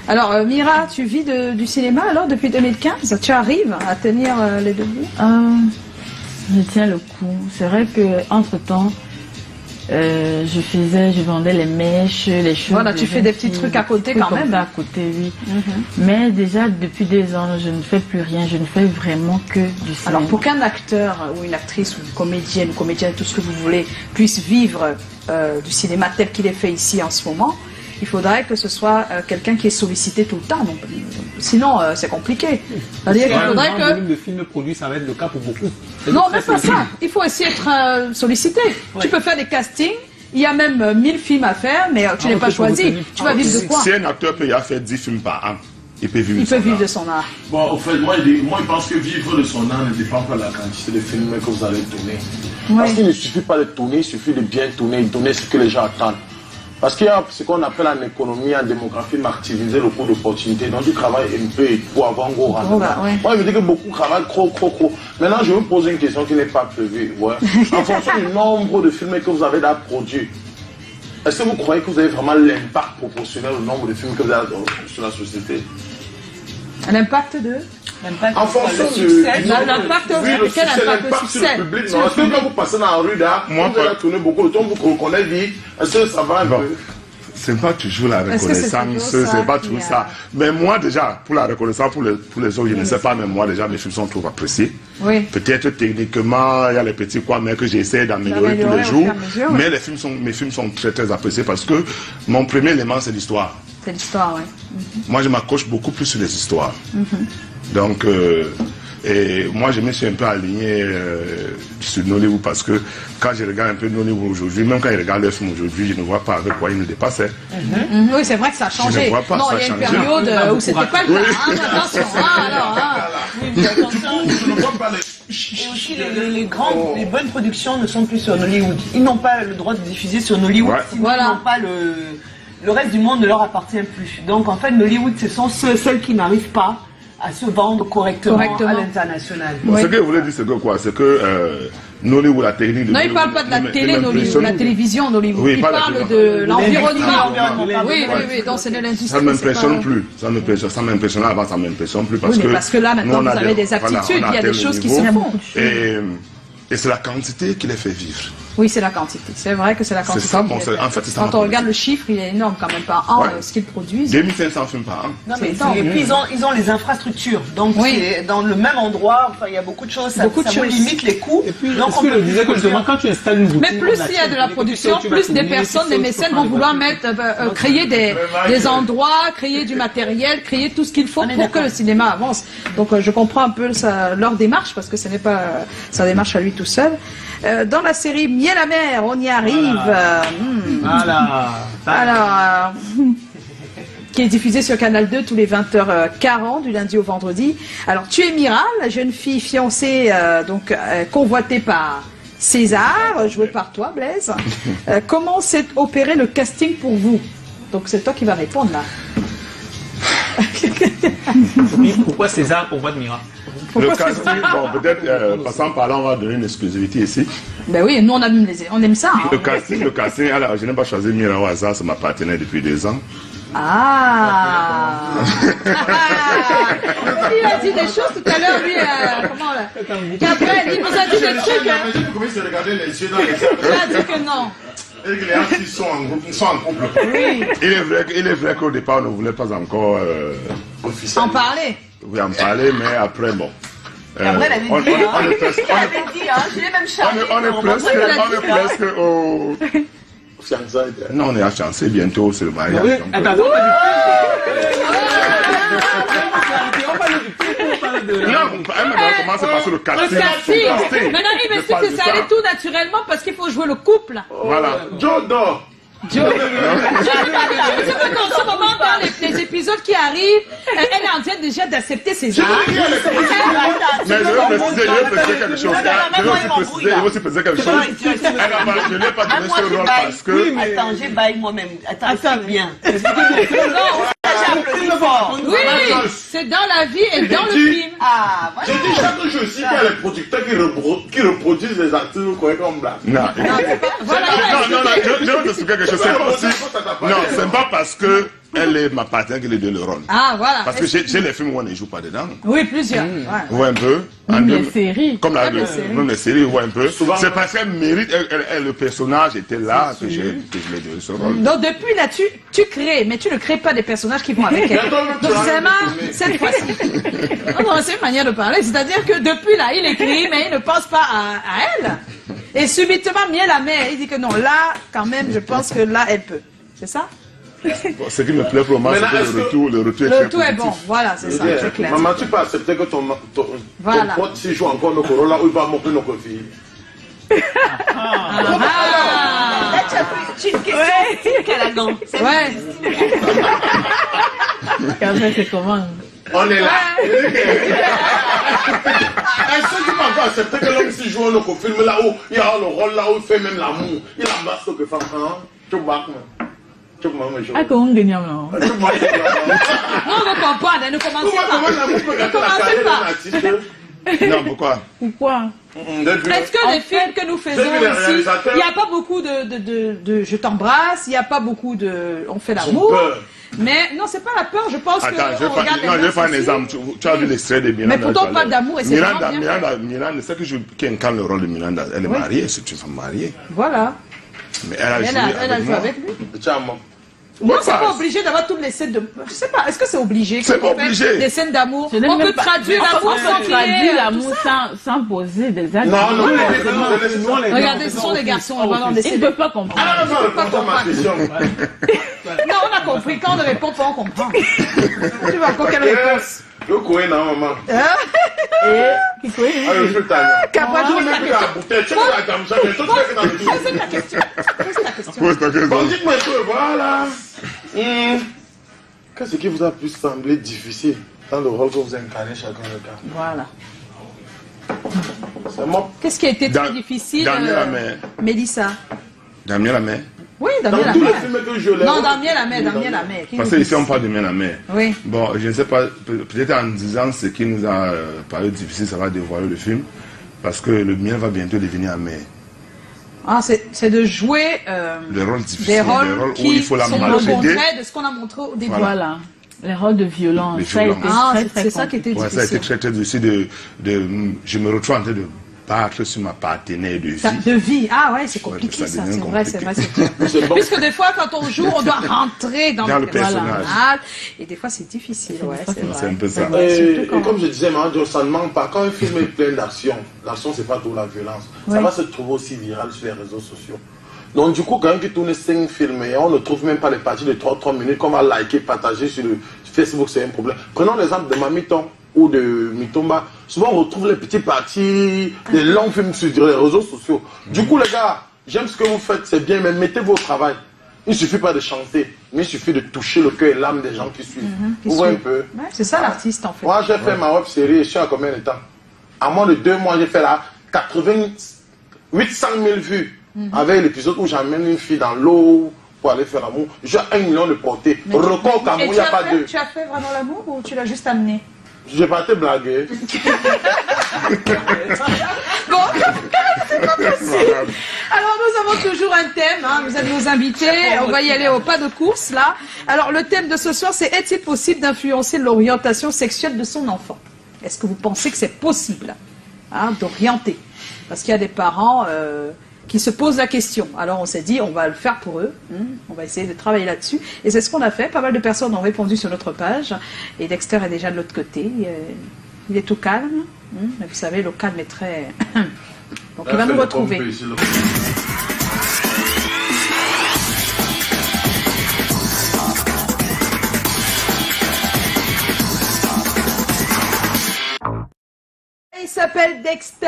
S3: Alors, Mira, tu vis du cinéma alors depuis 2015? Tu arrives à tenir les deux bouts?
S8: Je tiens le coup. C'est vrai que entre temps, je vendais les mèches, les choses.
S3: Voilà, tu fais des petits trucs à côté quand même.
S8: À côté, oui. Mais déjà depuis 2 ans, je ne fais plus rien. Je ne fais vraiment que du cinéma.
S3: Alors, pour qu'un acteur ou une actrice ou une comédienne, tout ce que vous voulez, puisse vivre du cinéma tel qu'il est fait ici en ce moment, il faudrait que ce soit quelqu'un qui est sollicité tout le temps. Donc, sinon, c'est compliqué. C'est-à-dire qu'il faudrait
S5: Le
S3: que...
S5: volume de films produits, ça va être le cas pour beaucoup.
S3: Non, même pas ça. Il faut aussi être sollicité. Tu peux faire des castings. Il y a même 1000 films à faire, mais tu n'es pas choisi. Tu vas vivre de quoi?
S2: Si un acteur peut y faire 10 films par an, il peut vivre
S3: Il
S2: de son
S3: peut vivre
S2: art.
S3: de son art.
S9: Bon, au fait, moi, je pense que vivre de son art ne dépend pas de la quantité de films que vous allez tourner. Parce qu'il ne suffit pas de tourner, il suffit de bien tourner et donner ce que les gens attendent. Parce qu'il y a ce qu'on appelle en économie, en démographie, maximiser le coût d'opportunité. Donc, tu travailles un peu pour avoir un gros rendement. Moi, je veux dire que beaucoup travaillent trop. Maintenant, je vais vous poser une question qui n'est pas prévue. Ouais. En fonction du nombre de films que vous avez déjà produits, est-ce que vous croyez que vous avez vraiment l'impact proportionnel au nombre de films que vous avez sur la société?
S3: L'impact de...
S2: En fonction du
S3: L'impact,
S2: quel
S3: impact de succès?
S2: sur le public. Non, est-ce que quand vous passez dans la rue là, vous allez tourner beaucoup de temps, vous reconnaissez, dit, est-ce que ça va un peu? C'est pas toujours la reconnaissance, c'est pas toujours ça. Mais moi déjà, pour la reconnaissance, pour les autres, je ne sais pas, mais moi déjà, mes films sont trop appréciés.
S3: Oui.
S2: Peut-être techniquement, il y a les petits coins, mais que j'essaie d'améliorer tous les jours. Mais mes films sont très très appréciés parce que mon premier élément, c'est l'histoire.
S3: C'est l'histoire, oui.
S2: Moi, je m'accroche beaucoup plus sur les histoires. Donc, et moi, je me suis un peu aligné sur Nollywood parce que quand je regarde un peu Nollywood aujourd'hui, même quand je regarde le film aujourd'hui, je ne vois pas avec quoi il nous dépassait.
S3: Oui, c'est vrai que ça a changé.
S2: Je ne vois pas,
S3: non,
S2: ça
S3: il y a
S2: a
S3: une
S2: changé.
S3: période où c'était pas le cas. Hein, attention,
S9: Je ne vois pas les...
S4: Et aussi, les bonnes productions ne sont plus sur Nollywood. Ils n'ont pas le droit de diffuser sur Nollywood. Sinon,
S3: Voilà.
S4: ils n'ont pas le reste du monde ne leur appartient plus. Donc, en fait, Nollywood, ce sont celles qui n'arrivent pas à se vendre correctement. à l'international.
S2: Oui. Ce que je voulais dire, c'est que quoi? C'est que Nollywood, la technique de
S3: non, il ne parle pas de la télé Nollywood, la télévision Nollywood.
S2: Oui,
S3: il parle de l'environnement. Oui, donc c'est de l'industrie.
S2: Ça ne m'impressionne plus. Ça m'impressionnait avant, ça ne m'impressionne plus. Parce,
S3: oui, mais parce que là, maintenant, vous avez des aptitudes, il y a des choses qui se font.
S2: Et c'est la quantité qui les fait vivre.
S3: Oui, c'est la quantité. C'est vrai que c'est la quantité.
S9: C'est ça, bon,
S3: qui est
S9: en fait, c'est ça.
S3: Quand on regarde le chiffre, il est énorme quand même par an,
S9: Ouais.
S3: ce qu'ils produisent.
S9: 2500 films par an.
S4: Non, mais
S3: énorme.
S4: et puis ils ont les infrastructures. Donc,
S3: Oui.
S4: c'est dans le même endroit, enfin, il y a beaucoup de choses. Ça,
S3: Beaucoup de
S4: ça vous
S3: choses.
S4: limite les coûts.
S5: Et puis,
S4: donc,
S5: est-ce que je disais que justement, quand tu installes une boutique,
S3: Mais plus il y a de la production, plus des personnes, des mécènes vont vouloir créer des endroits, créer du matériel, créer tout ce qu'il faut pour que le cinéma avance. Donc je comprends un peu leur démarche parce que ce n'est pas sa démarche à lui tout seul. Dans la série Miel à mer, on y arrive.
S5: Voilà.
S3: Alors, qui est diffusé sur Canal 2 tous les 20h40 du lundi au vendredi. Alors, tu es Mira, la jeune fille fiancée, convoitée par César, joué par toi, Blaise. Comment s'est opéré le casting pour vous? Donc, c'est toi qui vas répondre là.
S5: Pourquoi César pour de Mira?
S2: Le casting, bon, peut-être, passant par là, on va donner une exclusivité ici.
S3: Ben oui, nous on aime ça. Hein.
S2: Le casting, alors, je n'ai pas choisi Mira au hasard, ça m'appartenait depuis 2 ans.
S3: Ah. Il a dit des choses tout à l'heure, lui, comment là? Gabriel, il nous a dit des trucs. Hein.
S9: Comment se regarder les yeux dans les yeux?
S3: Il a dit que non.
S9: Et que les artistes sont en groupe, ils sont en couple.
S3: Oui.
S2: Il est vrai qu'au départ, on ne voulait pas encore
S3: En parler.
S2: oui, en parler, mais après, bon.
S4: Après, elle avait dit,
S2: on est presque,
S4: elle avait dit, hein, je l'ai même chargé.
S2: on est presque au... Non, on est achancé bientôt, c'est le mariage.
S5: Oui,
S2: donc,
S5: attends,
S2: non, elle commence par le casting.
S3: Le casting. Maintenant, il m'explique que ça allait tout naturellement parce qu'il faut jouer le couple.
S2: Voilà.
S9: Jodo.
S3: C'est que dans ce moment, dans les épisodes qui arrivent, elle est en train déjà d'accepter ses armes.
S2: Mais je veux préciser quelque chose. Je veux aussi préciser quelque chose. Je ne l'ai pas donné ce rôle parce que...
S4: Attends, j'ai baillé moi-même. Attends, bien.
S3: Oui, c'est dans la vie et dans le film.
S4: Ah, voilà.
S9: J'ai dit chaque jour aussi qu'il y a les producteurs qui reproduisent les acteurs comme Black.
S2: Non,
S3: Voilà.
S2: je veux t'expliquer quelque chose. C'est pas aussi... Non, c'est pas parce que elle est ma partenaire qui lui donne le rôle.
S3: Ah, voilà.
S2: Parce que j'ai les films où on ne joue pas dedans.
S3: Oui, plusieurs.
S2: Vous voyez un peu.
S8: Même les séries.
S2: Comme même les séries, vous voyez un peu. C'est parce qu'elle mérite, le personnage était là que je lui ai donné ce rôle.
S3: Donc depuis là, tu crées, mais tu ne crées pas des personnages qui vont avec elle. Donc cette fois-ci. Non, c'est une manière de parler. C'est-à-dire que depuis là, il écrit, mais il ne pense pas à elle. Et subitement, Miel à mer, il dit que non, là, quand même, je pense que là, elle peut. C'est ça?
S2: Bon, ce qui me plaît pour moi, c'est que le retour est
S3: Le
S2: très
S3: tout est
S2: positif.
S3: bon. Voilà, c'est ça, c'est clair.
S9: Maman, tu peux accepter que ton
S3: Voilà.
S9: pote, s'il joue encore nos Corolla, où il va montrer nos filles.
S3: Ah.
S4: Là, tu as pris une question qu'elle a gant.
S3: Ouais.
S8: Après, c'est comment?
S9: On est là. Est-ce que tu peux encore accepter que l'homme, s'il joue nos films là où il y a le rôle là où il fait même l'amour, il embrasse ce que femme, hein? Tu vois,
S8: Ah, comment on gagne là?
S3: Non, on ne comprend pas, ne commencez pas.
S2: Non, pourquoi?
S8: Pourquoi?
S3: Est-ce que les films que nous faisons ici, il n'y a pas beaucoup de je t'embrasse, il n'y a pas beaucoup de on fait l'amour. Mais non, c'est pas la peur, je pense que.
S2: Attends, je vais faire un exemple. Tu as vu l'extrait de Miranda.
S3: Mais pourtant, pas d'amour et c'est
S2: Miranda,
S3: vraiment bien fait.
S2: Miranda, c'est que qui incarne le rôle de Miranda. Elle est mariée, c'est une femme mariée.
S3: Voilà.
S2: Mais elle a joué avec moi.
S3: avec lui. Non, c'est pas obligé d'avoir toutes les scènes de. Je sais pas, est-ce que c'est obligé?
S2: C'est pas obligé.
S3: Des scènes d'amour.
S8: Je n'aime
S3: On
S8: même
S3: peut
S8: pas-
S3: traduire
S8: on
S3: l'amour
S8: peut
S3: sans qu'il y
S8: traduire
S3: ait
S8: l'amour
S3: tout ça.
S8: sans poser des actes.
S9: Non,
S3: Regardez, ce sont des garçons, on va en
S8: Ils
S3: laisser.
S8: ne peuvent pas comprendre.
S9: Ah, non, réponds à ma question.
S3: Non, on a compris. Quand on ne répond pas, on comprend. Tu veux encore quelle réponse?
S9: Le Koé, non, maman.
S8: Et qui connaît?
S9: Ah, je suis tannant.
S3: Capable de
S9: Tu mets la bouteille, tu mets la gamme, tu mets dans le tout.
S3: Pose ta question. Pose ta question.
S2: Pose ta question.
S9: Bon, dites-moi un peu, voilà. Qu'est-ce qui vous a pu sembler difficile dans le rôle que vous incarnez chacun le cas?
S3: Voilà.
S9: C'est moi.
S3: Qu'est-ce qui a été très
S2: Dans-
S3: difficile,
S2: dans Miel à mer.
S3: Mélissa?
S2: Damien la mer.
S3: Oui,
S9: Dans
S3: dans Miel à
S9: tous les
S3: mer.
S9: films que je l'ai.
S3: Non, dans Miel à mer, dans Miel à mer.
S2: Parce que ici, on parle de Miel à mer.
S3: Oui.
S2: Bon, je ne sais pas, peut-être en disant ce qui nous a paru difficile, ça va dévoiler le film. Parce que le miel va bientôt devenir amer.
S3: Ah, c'est de jouer
S2: Le rôle difficile,
S3: des
S2: les
S3: rôles
S2: rôles où
S3: qui
S2: il faut la
S3: sont le
S2: maltraiter.
S3: contraire de ce qu'on a montré au début.
S8: Voilà. Les rôles de violence.
S2: Les
S8: Ça a été
S2: violences.
S3: Ah,
S8: très, très
S3: c'est ça qui
S8: compliqué.
S3: était
S2: Ouais, ça a été
S3: difficile.
S2: très très difficile je me retrouve en train de battre sur ma partenaire de vie.
S3: De vie, ah ouais, c'est compliqué
S2: Ouais, ça
S3: ça,
S2: devient
S3: c'est vrai, c'est vrai, c'est clair.
S9: C'est bon.
S3: Puisque des fois, quand on joue, on doit rentrer dans
S2: le personnage.
S3: Voilà. Et des fois, c'est difficile, ouais, c'est vrai.
S2: C'est un peu ça.
S9: Et comme je disais, Maman, ça ne manque pas. Quand un film est plein d'action, l'action, c'est pas tout la violence. Ça va se trouver aussi viral sur les réseaux sociaux. Donc, du coup, quand même, qui tourne 5 films et on ne trouve même pas les parties de 3 minutes qu'on va liker, partager sur le Facebook, c'est un problème. Prenons l'exemple de Mamiton ou de Mitomba. Souvent, on retrouve les petites parties, les longs films sur les réseaux sociaux. Du coup, les gars, j'aime ce que vous faites, c'est bien, mais mettez vos travail. Il ne suffit pas de chanter, mais il suffit de toucher le cœur et l'âme des gens qui suivent. Vous voyez un peu?
S3: Ouais, c'est ça l'artiste, en fait.
S9: Moi, j'ai fait ma web série, je suis à combien de temps? En moins de 2 mois, j'ai fait là 800 000 vues. Avec l'épisode où j'emmène une fille dans l'eau pour aller faire l'amour. J'ai 1 million de portées. Record au Cameroun, il n'y a pas de...
S3: Tu as fait vraiment l'amour ou tu l'as juste amené?
S9: J'ai pas été blagué.
S3: Bon, c'est pas possible. Alors, nous avons toujours un thème, hein. Vous êtes nos invités, on va y aller au pas de course, là. Alors, le thème de ce soir, c'est est-il possible d'influencer l'orientation sexuelle de son enfant? Est-ce que vous pensez que c'est possible, hein, d'orienter? Parce qu'il y a des parents qui se posent la question. Alors, on s'est dit, on va le faire pour eux, on va essayer de travailler là-dessus. Et c'est ce qu'on a fait. Pas mal de personnes ont répondu sur notre page. Et Dexter est déjà de l'autre côté. Il est tout calme. Mais vous savez, le calme est très... Donc, il va nous retrouver. Il s'appelle Dexter.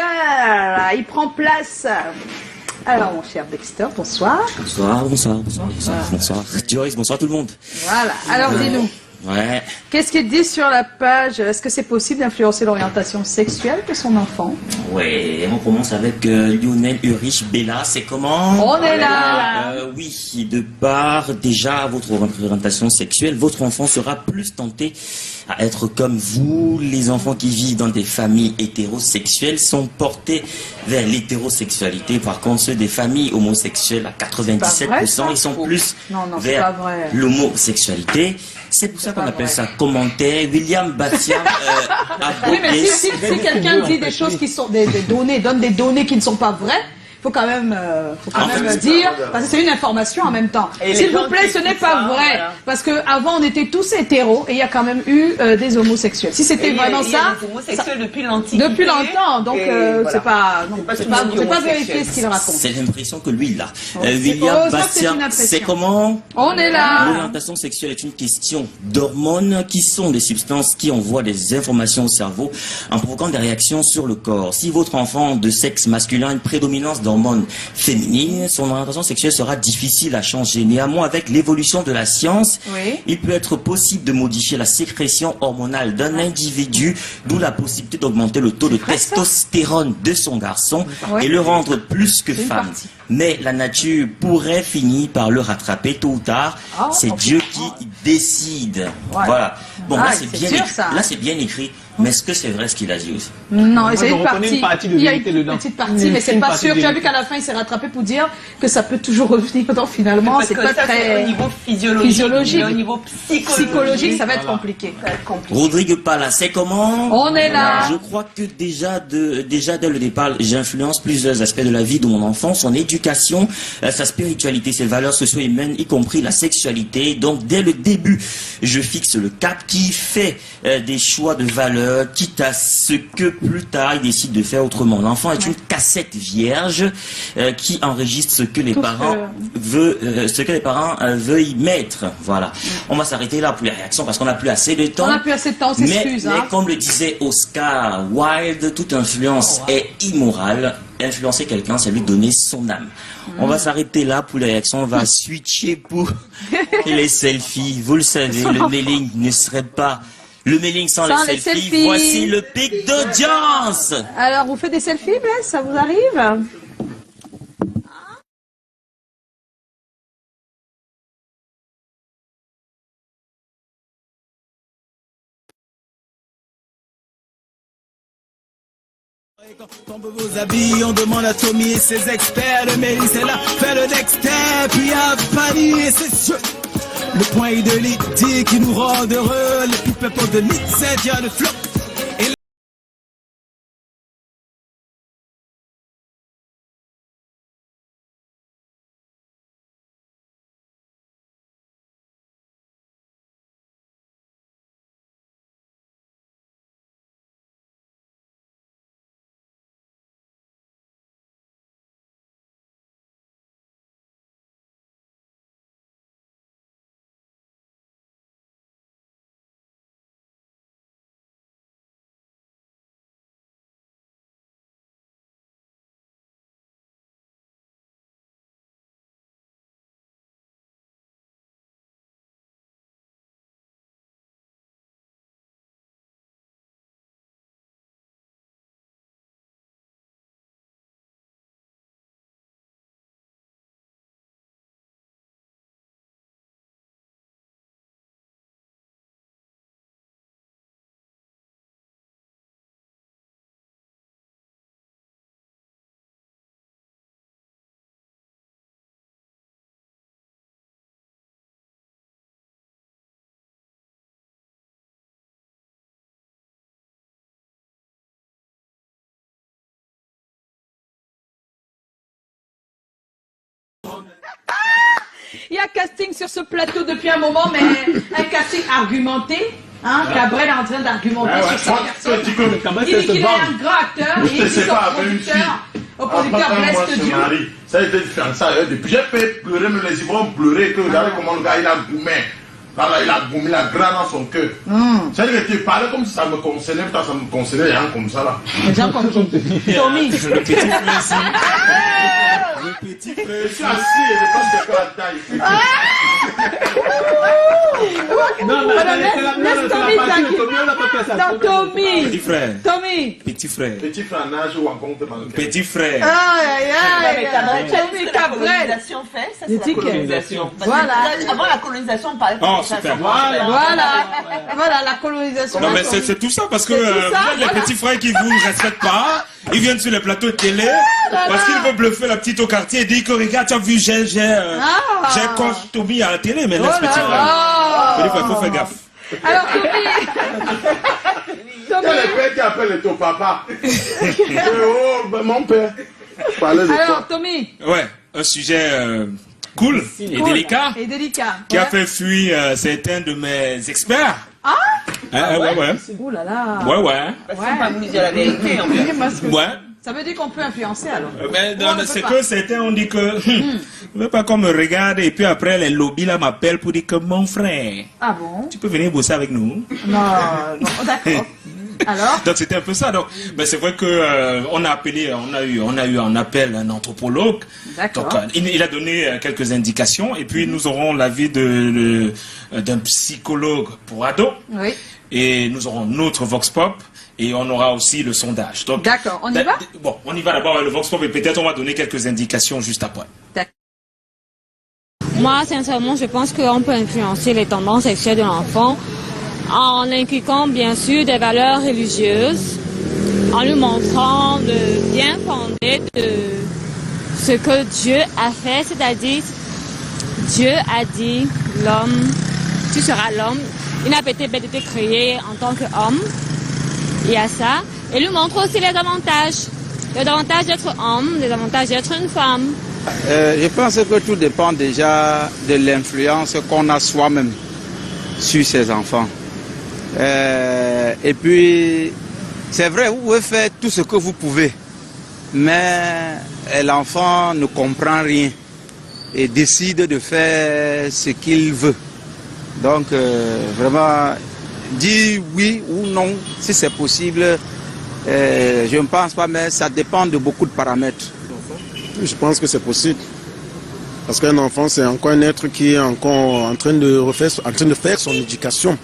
S3: Il prend place. Alors, mon cher Dexter, bonsoir.
S10: Bonsoir. Bonsoir. Joyce, bonsoir tout le monde.
S3: Voilà. Alors, dis-nous.
S10: Ouais.
S3: Qu'est-ce qu'il dit sur la page? Est-ce que c'est possible d'influencer l'orientation sexuelle de son enfant?
S10: Ouais, on commence avec Lionel Ulrich Bella, c'est comment?
S3: On est là.
S10: Oui, de par déjà votre orientation sexuelle, votre enfant sera plus tenté à être comme vous. Les enfants qui vivent dans des familles hétérosexuelles sont portés vers l'hétérosexualité. Par contre, ceux des familles homosexuelles, à 97%, ils sont plus vers l'homosexualité. C'est pour ça qu'on appelle ça commentaire. William Batiam a
S3: Oui, mais si quelqu'un dit des choses qui sont des données, donne des données qui ne sont pas vraies, faut quand même dire, parce que c'est une information en même temps. S'il vous plaît, ce n'est pas vrai. Voilà. Parce qu'avant, on était tous hétéros et il y a quand même eu des homosexuels. Si c'était vraiment ça...
S4: Il y a des homosexuels depuis l'Antiquité.
S3: Depuis longtemps, donc voilà. c'est pas vérifié ce qu'il raconte.
S10: C'est l'impression que lui, il a. William Bastien, c'est comment?
S3: On est là.
S10: L'orientation sexuelle est une question d'hormones qui sont des substances qui envoient des informations au cerveau en provoquant des réactions sur le corps. Si votre enfant de sexe masculin a une prédominance d'hormones féminine, son orientation sexuelle sera difficile à changer. Néanmoins, avec l'évolution de la science, il peut être possible de modifier la sécrétion hormonale d'un individu, d'où la possibilité d'augmenter le taux de testostérone de son garçon et le rendre plus que femme. Mais la nature pourrait finir par le rattraper tôt ou tard. C'est Dieu qui décide. Voilà. Bon, là c'est bien écrit. Là c'est bien écrit. Mais est-ce que c'est vrai ce qu'il a dit aussi?
S3: Non, c'est une partie.
S5: Il y a une
S3: petite partie, mais c'est pas sûr. Tu as vu qu'à la fin, il s'est rattrapé pour dire que ça peut toujours revenir. Donc finalement, c'est pas très...
S4: Au niveau physiologique.
S3: Mais au niveau psychologique, ça va être compliqué.
S10: Rodrigue Pala, c'est comment?
S3: On est là.
S10: Je crois que déjà dès le départ, j'influence plusieurs aspects de la vie de mon enfant, son éducation, sa spiritualité, ses valeurs socio-humaines, y compris la sexualité. Donc dès le début, je fixe le cap qui fait des choix de valeurs, quitte à ce que plus tard il décide de faire autrement. L'enfant est une cassette vierge qui enregistre ce que les parents veulent y mettre. Voilà. On va s'arrêter là pour les réactions parce qu'on n'a plus assez de temps.
S3: On n'a plus assez de temps, c'est excuse.
S10: Mais comme le disait Oscar Wilde, toute influence est immorale. Influencer quelqu'un, c'est lui donner son âme. On va s'arrêter là pour les réactions. On va switcher pour les selfies. Vous le savez, le mailing ne serait pas le mailing sans les selfies. Voici le pic d'audience.
S3: Alors, vous faites des selfies, Blaise? Ça vous arrive?
S11: Quand on veut vos habits, on demande à Tommy et ses experts. Le mailing, c'est là, fait le Dexter. Puis à Fanny et ses cieux. Le point de l'idée qui nous rend heureux. Les people de l'île, c'est bien le flop.
S3: Il y a casting sur ce plateau depuis un moment, mais un casting argumenté. Hein, Cabrel est en train d'argumenter sur sa personne. Il dit qu'il est un grand acteur, et il dit au producteur Blest Dieu.
S9: Ça a été différent, ça. Depuis j'ai fait pleurer, mais les Ivoiriens ont pleuré, que regardez comment le gars il a goumé. Là, il a goumé la graine dans son cœur. C'est-à-dire que tu parlais comme si ça me concernait, putain, ça me concernait, rien comme ça là.
S3: Les gens comme qui Tommy.
S5: Le petit frère ici.
S9: Le petit frère. Je suis assis et je pense que la taille.
S5: Non,
S3: laisse Tommy tranquille. Tommy.
S5: Petit frère.
S3: Tommy.
S5: Petit frère.
S9: Petit frère nage ou en compte bancaire.
S5: Petit frère.
S3: Aïe, aïe, aïe.
S4: Tommy Cabrel. Ça, c'est la colonisation.
S3: Voilà.
S4: Avant la colonisation, on parlait de
S5: Oh, super.
S3: Voilà, la colonisation.
S12: Non, mais c'est tout ça parce que les petits frères qui vous respectent pas, ils viennent sur les plateaux de télé parce qu'ils veulent bluffer la petite au quartier et dire que regarde, tu as vu, j'ai coach Tommy à la télé, mais laisse petit frère. Il faut faire gaffe.
S3: Alors,
S9: Tommy. Le père qui appelle ton papa. Oh, ben, mon père.
S3: Alors, Tommy.
S12: Ouais, un sujet cool et délicat.
S3: Et délicat.
S12: Qui a fait fuir certains de mes experts.
S3: Ah
S12: ouais.
S3: Ouh là là.
S12: Ouais.
S4: Parce qu'on pas nous dire la vérité, en fait.
S12: Ouais.
S3: Ça veut dire qu'on peut influencer alors.
S12: Mais c'est que certains ont dit que je veux pas qu'on me regarde et puis après les lobbies là m'appellent pour dire que mon frère.
S3: Ah bon?
S12: Tu peux venir bosser avec nous?
S3: Non, d'accord. Alors?
S12: Donc c'était un peu ça. Donc c'est vrai que on a eu en appel un anthropologue.
S3: D'accord.
S12: Donc il a donné quelques indications et puis nous aurons l'avis d'un psychologue pour ados.
S3: Oui.
S12: Et nous aurons notre Vox Pop. Et on aura aussi le sondage.
S3: D'accord, on y va?
S12: Bon, on y va d'abord avec le Vox Pop et peut-être on va donner quelques indications juste après.
S13: Moi, sincèrement, je pense qu'on peut influencer les tendances sexuelles de l'enfant en inculquant bien sûr des valeurs religieuses, en lui montrant le bien fondé de ce que Dieu a fait, c'est-à-dire Dieu a dit l'homme, tu seras l'homme. Il n'a peut-être pas été créé en tant qu'homme. Il y a ça. Et lui montre aussi les avantages. Les avantages d'être homme, les avantages d'être une femme.
S14: Je pense que tout dépend déjà de l'influence qu'on a soi-même sur ses enfants. Et puis, c'est vrai, vous pouvez faire tout ce que vous pouvez. Mais l'enfant ne comprend rien et décide de faire ce qu'il veut. Donc, vraiment... dire oui ou non, si c'est possible, je ne pense pas, mais ça dépend de beaucoup de paramètres.
S1: Je pense que c'est possible. Parce qu'un enfant, c'est encore un être qui est encore en train de faire son éducation.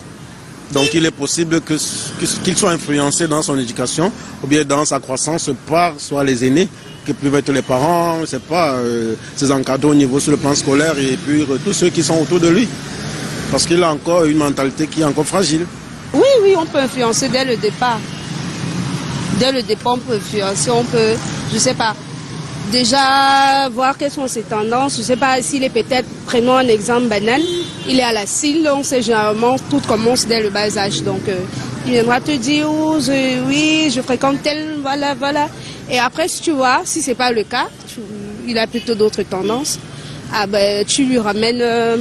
S1: Donc il est possible qu'il soit influencé dans son éducation ou bien dans sa croissance par soit les aînés, qui peuvent être les parents, je sais pas, ses encadrants au niveau sur le plan scolaire et puis tous ceux qui sont autour de lui. Parce qu'il a encore une mentalité qui est encore fragile.
S15: Oui, on peut influencer dès le départ. Dès le départ, on peut influencer, on peut, je sais pas, déjà voir quelles sont ses tendances. Je sais pas s'il est peut-être, prenons un exemple banal, il est à la CIL, on sait généralement tout commence dès le bas âge. Donc, il viendra te dire, oui, je fréquente tel, voilà. Et après, si tu vois, si c'est pas le cas, il a plutôt d'autres tendances, tu lui ramènes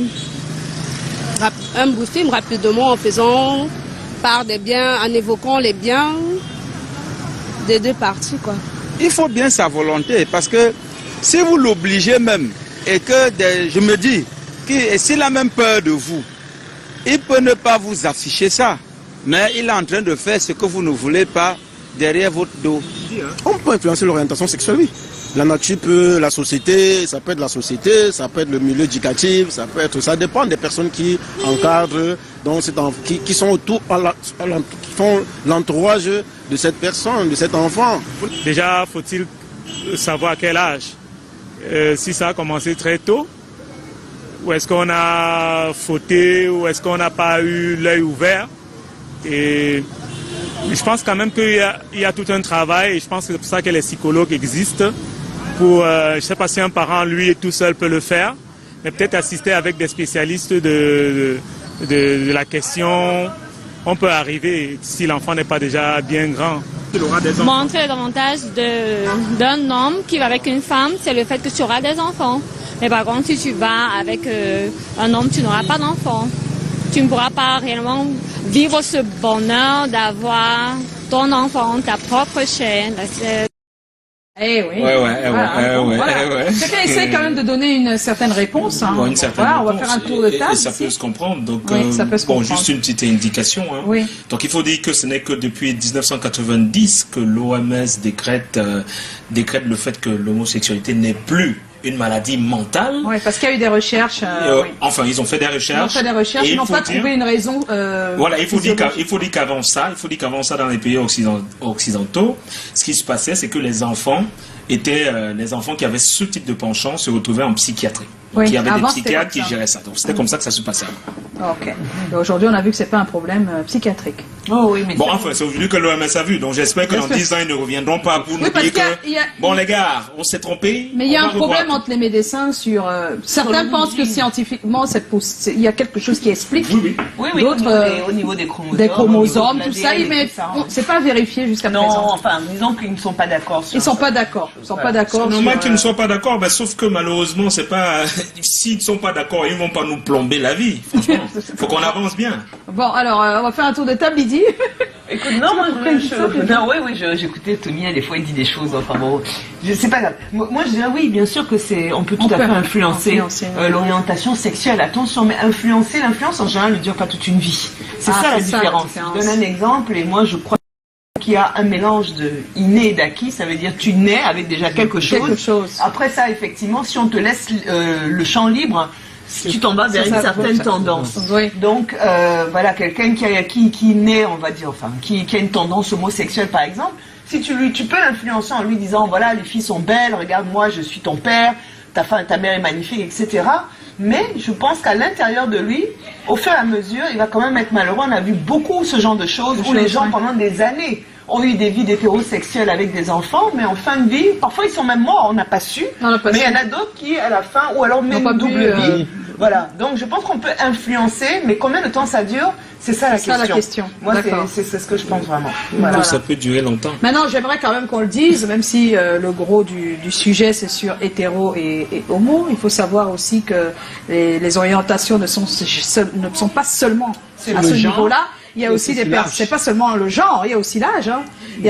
S15: un briefing rapidement en faisant part des biens, en évoquant les biens des deux parties, quoi.
S14: Il faut bien sa volonté, parce que si vous l'obligez même, et que je me dis, s'il a même peur de vous, il peut ne pas vous afficher ça, mais il est en train de faire ce que vous ne voulez pas derrière votre dos.
S1: On peut influencer l'orientation sexuelle, oui. La nature peut, la société, ça peut être la société, ça peut être le milieu éducatif, ça dépend des personnes qui encadrent, donc qui sont autour, qui font l'entourage de cette personne, de cet enfant.
S16: Déjà, faut-il savoir à quel âge? Si ça a commencé très tôt, ou est-ce qu'on a fauté, ou est-ce qu'on n'a pas eu l'œil ouvert? Et je pense quand même qu'il y a tout un travail, et je pense que c'est pour ça que les psychologues existent. Je ne sais pas si un parent, lui, tout seul peut le faire, mais peut-être assister avec des spécialistes de la question. On peut arriver, si l'enfant n'est pas déjà bien grand.
S13: Montrer les avantages d'un homme qui va avec une femme, c'est le fait que tu auras des enfants. Mais par contre, si tu vas avec un homme, tu n'auras pas d'enfant. Tu ne pourras pas réellement vivre ce bonheur d'avoir ton enfant, ta propre chair.
S3: Eh oui.
S12: Ouais.
S3: Chacun essaie quand même de donner une certaine réponse. Hein.
S12: Bon, une certaine
S3: on va
S12: réponse.
S3: faire un tour de table.
S12: Et ça peut se comprendre. Donc,
S3: oui, ça peut se comprendre.
S12: juste une petite indication. Hein.
S3: Oui.
S12: Donc, il faut dire que ce n'est que depuis 1990 que l'OMS décrète le fait que l'homosexualité n'est plus une maladie mentale.
S3: Oui, parce qu'il y a eu des recherches. Oui.
S12: Enfin, ils ont fait des recherches.
S3: Ils n'ont pas trouvé une raison.
S12: Voilà, il faut dire qu'avant ça, dans les pays occidentaux, ce qui se passait, c'est que les enfants qui avaient ce type de penchant se retrouvaient en psychiatrie.
S3: Oui.
S12: Il y avait des
S3: Avant,
S12: psychiatres qui géraient ça. Donc c'était comme ça que ça se passait.
S3: Ok. Aujourd'hui, on a vu que c'est pas un problème psychiatrique.
S4: Oh oui, mais
S12: bon, enfin, c'est aujourd'hui que l'OMS a vu. Donc j'espère que dans 10 ans, ils ne reviendront pas pour nous dire que bon, les gars, on s'est trompé.
S3: Mais il y a un problème entre les médecins sur. Certains pensent que scientifiquement, il y a quelque chose qui explique.
S4: Oui,
S3: d'autres
S4: au niveau des chromosomes.
S3: Des chromosomes, tout ça, mais c'est pas vérifié jusqu'à présent.
S4: Non, enfin, disons qu'ils ne sont pas d'accord.
S3: Ils sont pas d'accord. Ils sont pas d'accord.
S12: C'est normal qu'ils ne soient pas d'accord, sauf que malheureusement, c'est pas. S'ils ne sont pas d'accord, ils ne vont pas nous plomber la vie. Franchement, faut qu'on avance bien.
S3: Bon, alors, on va faire un tour de table, Lydie.
S4: Écoute, non, oui, j'écoutais Tommy, des fois il dit des choses, enfin bon, c'est pas grave. Moi je dirais oui, bien sûr que on peut tout à fait influencer l'orientation sexuelle, attention, mais l'influence en général ne dure pas toute une vie. C'est ça la différence. Je donne un exemple, et moi je crois qu'il y a un mélange de inné et d'acquis, ça veut dire tu nais avec déjà quelque chose. Après ça, effectivement, si on te laisse le champ libre, tu t'en vas vers une certaine tendance. Oui. Donc, voilà, quelqu'un qui naît, on va dire, enfin, qui a une tendance homosexuelle, par exemple, si tu peux l'influencer en lui disant, voilà, les filles sont belles, regarde, moi, je suis ton père, ta mère est magnifique, etc. Mais je pense qu'à l'intérieur de lui, au fur et à mesure, il va quand même être malheureux. On a vu beaucoup ce genre de choses où les gens, pendant des années, ont eu des vies d'hétérosexuels avec des enfants, mais en fin de vie, parfois ils sont même morts, on n'a pas su. Mais il y en a d'autres qui, à la fin, ou alors même double vie. Voilà. Donc je pense qu'on peut influencer, mais combien de temps ça dure? C'est ça la question. Moi, c'est ce que je pense vraiment. Voilà.
S12: Ça peut durer longtemps.
S3: Maintenant, j'aimerais quand même qu'on le dise, même si le gros du sujet c'est sur hétéro et homo, il faut savoir aussi que les orientations ne sont pas seulement à ce niveau-là. Il y a aussi des personnes, c'est pas seulement le genre, il y a aussi l'âge. Hein. Il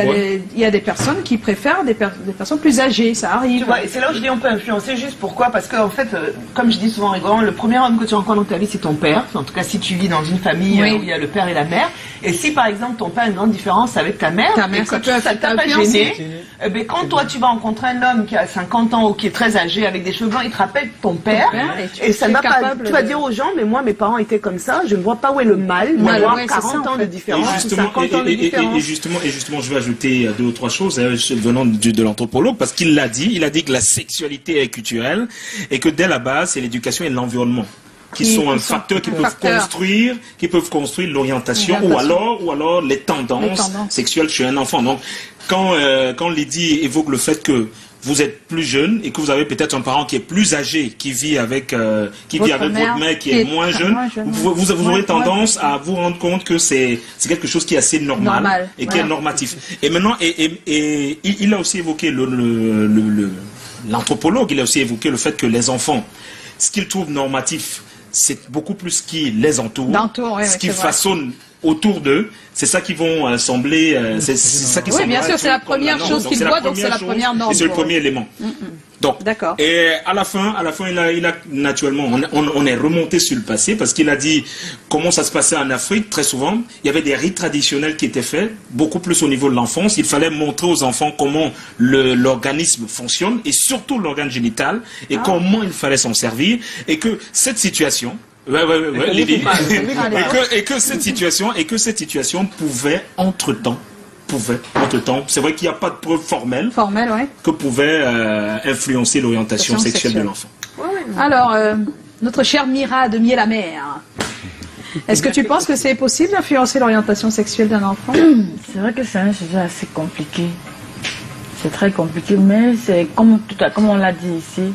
S3: y a des personnes qui préfèrent des personnes plus âgées, ça arrive.
S4: Tu vois, et c'est là où je dis on peut influencer juste pourquoi, parce que en fait, comme je dis souvent rigolant, le premier homme que tu rencontres dans ta vie c'est ton père. En tout cas, si tu vis dans une famille où il y a le père et la mère. Et si par exemple ton père a une grande différence avec ta mère, ça t'a pas gêné. Quand toi tu vas rencontrer un homme qui a 50 ans ou qui est très âgé avec des cheveux blancs, il te rappelle ton père. Et ça ne va pas. Tu vas dire aux gens, mais moi mes parents étaient comme ça, je ne vois pas où est le mal. D'avoir 40 ans de différence.
S12: Et justement, je vais ajouter 2 ou 3 choses venant de l'anthropologue, parce qu'il l'a dit, que la sexualité est culturelle et que dès la base, c'est l'éducation et l'environnement qui sont un facteur qui peuvent construire l'orientation ou alors les tendances sexuelles chez un enfant. Donc, quand Lydie évoque le fait que vous êtes plus jeune et que vous avez peut-être un parent qui est plus âgé, qui vit avec votre mère qui est moins jeune, vous aurez tendance à vous rendre compte que c'est quelque chose qui est assez normal et qui est normatif. Et maintenant, il a aussi évoqué l'anthropologue, il a aussi évoqué le fait que les enfants, ce qu'ils trouvent normatif, c'est beaucoup plus ce qui les entoure, ce qui façonne autour d'eux, c'est ça qui vont sembler, c'est ça qui
S3: oui, bien sûr, c'est la première chose qu'ils voient, donc c'est la première norme.
S12: Et c'est le premier élément. Donc, et à la fin, il a naturellement, on est remonté sur le passé parce qu'il a dit comment ça se passait en Afrique. Très souvent, il y avait des rites traditionnels qui étaient faits, beaucoup plus au niveau de l'enfance. Il fallait montrer aux enfants comment l'organisme fonctionne et surtout l'organe génital et comment il fallait s'en servir et que cette situation Lydie. Et que cette situation pouvait entre-temps, c'est vrai qu'il n'y a pas de preuve formelle que pouvait influencer l'orientation sexuelle de l'enfant.
S3: Alors, notre chère Mira de Miel-la-Mer, est-ce que tu penses que c'est possible d'influencer l'orientation sexuelle d'un enfant?
S8: C'est vrai que c'est un sujet assez compliqué. C'est très compliqué, mais c'est comme on l'a dit ici,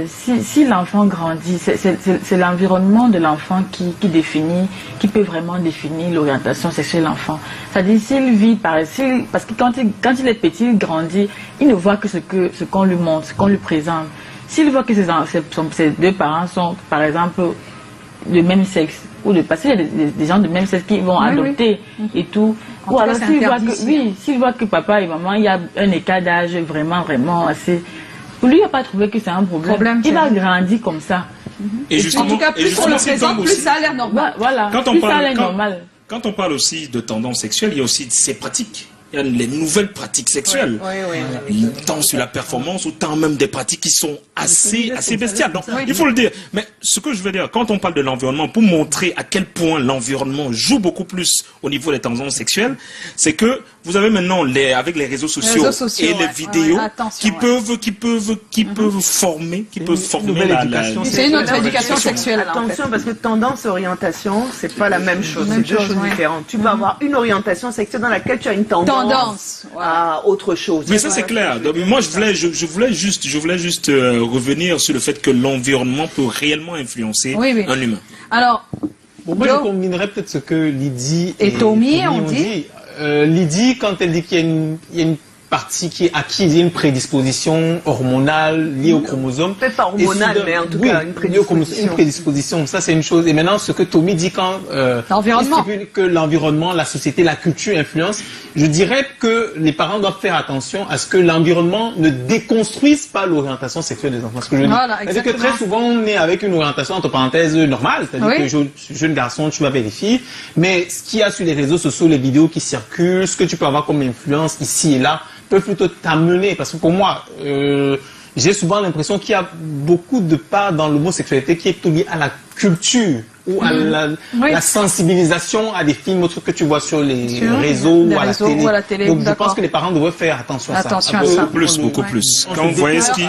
S8: si l'enfant grandit, c'est l'environnement de l'enfant qui peut vraiment définir l'orientation sexuelle de l'enfant. C'est-à-dire s'il vit parce que quand il est petit, il grandit, il ne voit que ce qu'on lui montre, ce qu'on lui présente. S'il voit que ses deux parents sont, par exemple, de même sexe, ou de passer des gens de même sexe qui vont adopter et tout. Ou alors s'il voit que papa et maman, il y a un écart d'âge vraiment assez... Pour lui, il n'a pas trouvé que c'est un problème. Il va grandir comme ça.
S12: Et justement,
S3: en tout cas, plus on le présente, plus ça a l'air normal.
S8: Voilà,
S12: Quand on parle aussi de tendance sexuelle, il y a aussi ces pratiques. Il y a les nouvelles pratiques sexuelles. Tant sur la performance, ou tant même des pratiques qui sont assez bestiales. Donc, il faut le dire. Mais ce que je veux dire, quand on parle de l'environnement, pour montrer à quel point l'environnement joue beaucoup plus au niveau des tendances sexuelles, c'est que vous avez maintenant, avec les réseaux sociaux et les vidéos, qui peuvent former
S3: c'est une autre éducation sexuelle.
S4: Attention, parce que tendance et orientation, c'est pas la même chose. C'est deux choses différentes. Tu peux avoir une orientation sexuelle dans laquelle tu as une tendance à autre chose.
S12: Mais ça, c'est clair. Donc, moi, je voulais juste revenir sur le fait que l'environnement peut réellement influencer un humain.
S3: Alors,
S5: moi, je combinerais peut-être ce que Lydie
S3: et Tommy ont dit.
S5: Lydie, quand elle dit qu'il y a une partie qui est acquise, il y a une prédisposition hormonale liée au chromosome.
S4: Peut-être pas hormonale, mais en tout cas une prédisposition.
S5: Une prédisposition, ça c'est une chose. Et maintenant, ce que Tommy dit quand que l'environnement, la société, la culture influence, je dirais que les parents doivent faire attention à ce que l'environnement ne déconstruise pas l'orientation sexuelle des enfants. Ce que je veux dire. C'est-à-dire que très souvent, on est avec une orientation entre parenthèses normale, c'est-à-dire que jeune garçon, tu vas vérifier, mais ce qu'il y a sur les réseaux sociaux, les vidéos qui circulent, ce que tu peux avoir comme influence ici et là, peut plutôt t'amener, parce que pour moi, j'ai souvent l'impression qu'il y a beaucoup de part dans l'homosexualité qui est plutôt liée à la culture ou à la sensibilisation à des films autres que tu vois sur les réseaux ou à la télé. Donc je pense que les parents devraient faire attention à ça.
S12: Beaucoup plus. Quand vous voyez ce qui...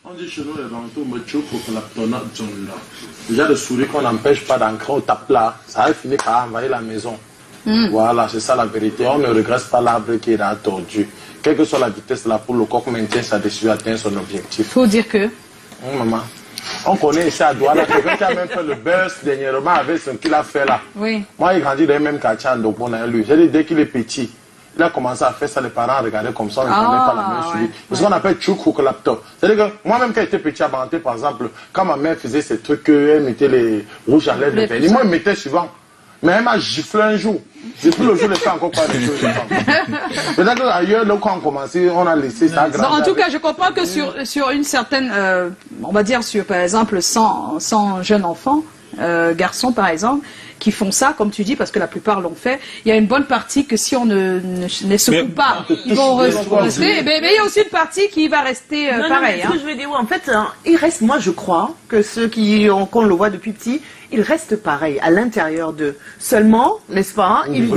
S9: On dit chez nous, les rentaux, déjà le sourire qu'on n'empêche pas d'ancrer au tape là, ça va finir par envahir la maison. Voilà, c'est ça la vérité. On ne regrette pas l'arbre qui est là tordu. Quelle que soit la vitesse de la poule, le coq maintient sa décision, atteint son objectif.
S3: Faut dire que...
S9: maman, on connaît ici à Douala, quelqu'un qui a même fait le buzz dernièrement avec ce qu'il a fait là. Moi, il grandit dans le même quartier à Ndokbo, lui. J'ai dit, dès qu'il est petit, il a commencé à faire ça, les parents regardaient comme ça, on ne connaît pas la main sur lui. C'est ce qu'on appelle tchouk laptop. C'est-à-dire que moi-même, quand j'étais petit à Banté, par exemple, quand ma mère faisait ces trucs, elle mettait les rouges à lèvres, les vernis, moi, elle mettait souvent. Mais elle m'a giflé un jour. Depuis le jour, elle fait encore pas de choses. Peut-être qu'ailleurs, quand on a commencé, on a laissé ça grandir.
S3: En tout cas, je comprends que sur une certaine, on va dire sur par exemple 100 jeunes enfants, garçons par exemple, qui font ça, comme tu dis, parce que la plupart l'ont fait, il y a une bonne partie que si on ne secoue pas, ils vont rester. Mais il y a aussi une partie qui va rester pareil.
S4: Ce que je veux dire, en fait, il reste, moi je crois, que ceux qu'on le voit depuis petit, ils restent pareils à l'intérieur d'eux. Seulement, n'est-ce pas, ils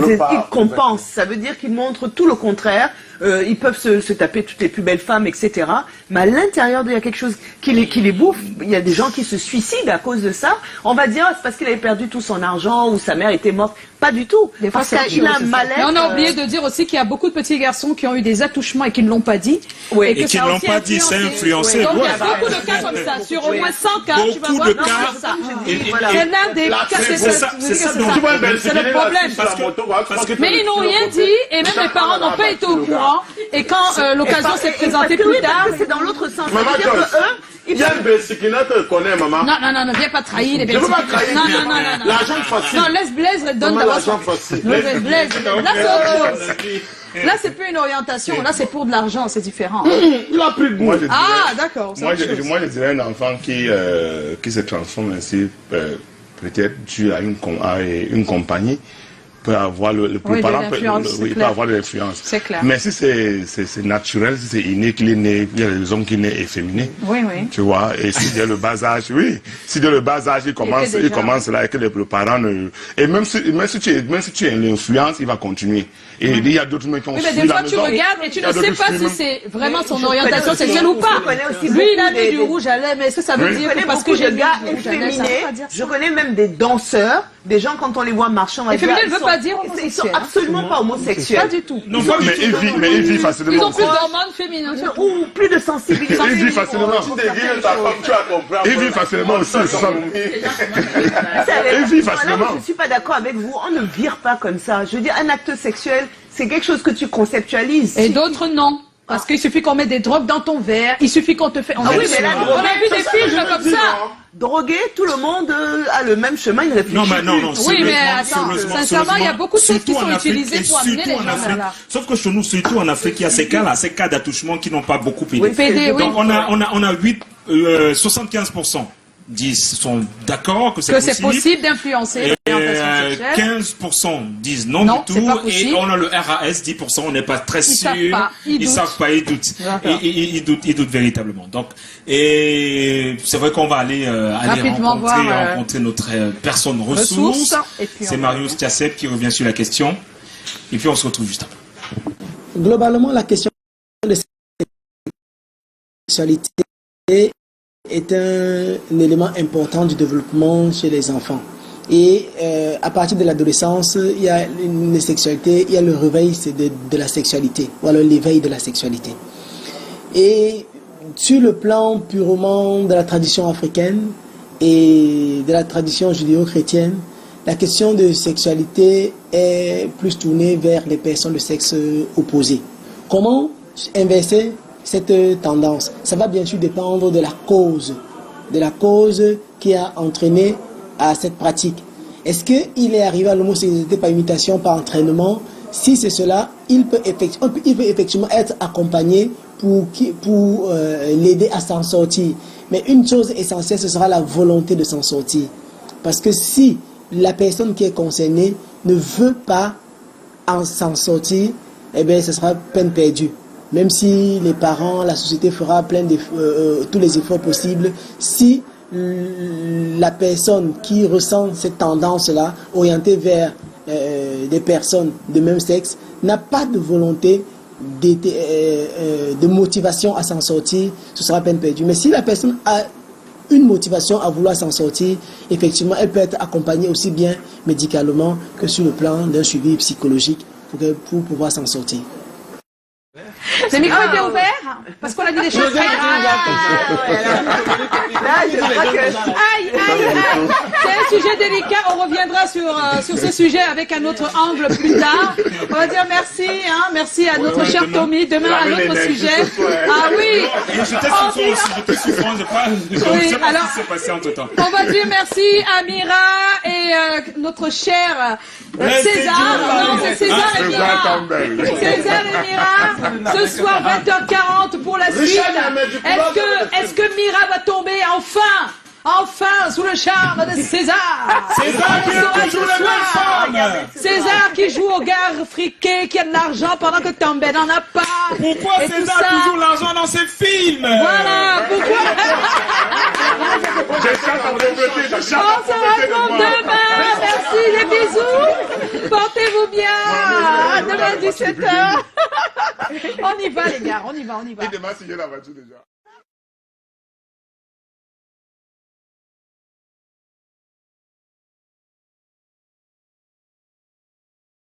S4: compensent. Ça veut dire qu'ils montrent tout le contraire. Ils peuvent se taper toutes les plus belles femmes, etc. Mais à l'intérieur d'eux, il y a quelque chose qui les bouffe. Il y a des gens qui se suicident à cause de ça. On va dire, c'est parce qu'il avait perdu tout son argent ou sa mère était morte. Pas du tout. Parce qu'il a un mal-être.
S3: On a oublié de dire aussi qu'il y a beaucoup de petits garçons qui ont eu des attouchements et qui ne l'ont pas dit.
S12: Et qui ne l'ont pas dit, c'est influencé.
S3: Donc il y a beaucoup de cas comme ça. Sur au moins 100 cas, tu vas voir. C'est l'un des cas. C'est le problème. Mais ils n'ont rien dit et même les parents n'ont pas été au courant. Et quand l'occasion s'est présentée plus tard...
S4: C'est dans l'autre sens.
S9: Maman, il y a un Bessikina que je connais, maman.
S3: Non, viens pas trahir les
S9: Bessikina. Je ne veux pas trahir.
S3: Non.
S9: L'argent facile.
S3: Non, laisse Blaise donne d'abord.
S9: L'argent facile.
S3: Blaise. Là, c'est autre chose. Là, c'est plus une orientation. Là, c'est pour de l'argent, c'est différent.
S9: Il a plus de goût.
S3: Ah, d'accord.
S2: Moi, je dirais un enfant qui se transforme ainsi, peut-être dû à une compagnie, peut avoir le parent peut avoir de l'influence.
S3: C'est clair.
S2: Mais si c'est naturel, si c'est inné qu'il est né, il y a des hommes qui naissent efféminés.
S3: Oui.
S2: Tu vois, et si dès le bas âge, si dès le bas âge, il commence là et que le parent ne... Et même si tu as l'influence, il va continuer. Et il y a d'autres mecs qui ont
S3: mais des fois, tu regardes et tu ne sais pas si c'est vraiment son orientation sexuelle ou pas. Lui, il a mis du rouge à lèvres. Est-ce que ça veut dire que parce que j'ai
S4: gars efféminés, je connais même des danseurs, des gens quand on les voit marchant, on va dire...
S3: ne veut pas dire homosexuel.
S4: Ils sont absolument pas homosexuels.
S3: Pas du tout.
S2: Non, mais ils vivent facilement.
S3: Ils ont plus d'hormones féminines.
S4: Ou plus de sensibilité.
S2: Ils vivent facilement. Ils vivent facilement aussi. Ils vivent facilement.
S4: Je ne suis pas d'accord avec vous. On ne vire pas comme ça. Je veux dire, un acte sexuel, c'est quelque chose que tu conceptualises.
S3: Et d'autres non. Parce qu'il suffit qu'on mette des drogues dans ton verre, il suffit qu'on te fait... On a vu des films comme ça.
S4: Drogué, tout le monde a le même chemin, il réfléchit.
S12: Non, mais non.
S3: Oui, mais attends, sincèrement, il y a beaucoup de choses qui sont utilisées pour amener les gens là.
S12: Sauf que chez nous, surtout en Afrique, il y a ces cas d'attouchement qui n'ont pas beaucoup aidé.
S3: Oui,
S12: donc on a 75% sont d'accord que c'est
S3: possible d'influencer.
S12: 15% disent non du tout, et on a le RAS 10%, on n'est pas très sûr, ils savent pas, ils doutent, ils doutent véritablement. Donc, et c'est vrai qu'on va aller rencontrer notre personne ressource. C'est Marius Tiassep qui revient sur la question, et puis on se retrouve juste après.
S17: Globalement, la question de sexualité est un élément important du développement chez les enfants. Et à partir de l'adolescence, il y a une sexualité, il y a le réveil de la sexualité, ou alors l'éveil de la sexualité. Et sur le plan purement de la tradition africaine et de la tradition judéo-chrétienne, la question de sexualité est plus tournée vers les personnes de sexe opposé. Comment inverser cette tendance? Ça va bien sûr dépendre de la cause qui a entraîné à cette pratique. Est-ce qu'il est arrivé à l'homosexualité par imitation, par entraînement? Si c'est cela, il peut effectivement être accompagné pour l'aider à s'en sortir. Mais une chose essentielle, ce sera la volonté de s'en sortir. Parce que si la personne qui est concernée ne veut pas s'en sortir, eh bien, ce sera peine perdue. Même si les parents, la société fera tous les efforts possibles, si la personne qui ressent cette tendance-là, orientée vers des personnes de même sexe, n'a pas de volonté, de motivation à s'en sortir, ce sera peine perdue. Mais si la personne a une motivation à vouloir s'en sortir, effectivement, elle peut être accompagnée aussi bien médicalement que sur le plan d'un suivi psychologique pour pouvoir s'en sortir.
S3: Le micro était ouvert parce qu'on a dit des choses très graves. Aïe. C'est un sujet délicat. On reviendra sur ce sujet avec un autre angle plus tard. On va dire merci, merci à notre cher Tommy. Demain, un autre sujet. Ah oui.
S12: J'étais souffrant, je sais pas ce qui s'est passé entre temps.
S3: On va dire merci à Mira et notre cher César. Non, c'est César et Mira. César et Mira. Ce soir, 20h40 pour la suite. Est-ce que Mira va tomber enfin sous le charme de César? César qui joue au gars friqué, qui a de l'argent pendant que Tombé n'en a pas.
S12: Pourquoi César toujours l'argent dans ses films?
S3: Voilà, pourquoi? On se retrouve demain. Merci, les bisous. Portez-vous bien. À demain 17h. On y va, les gars, on y va.
S2: Et demain, c'est la voiture déjà.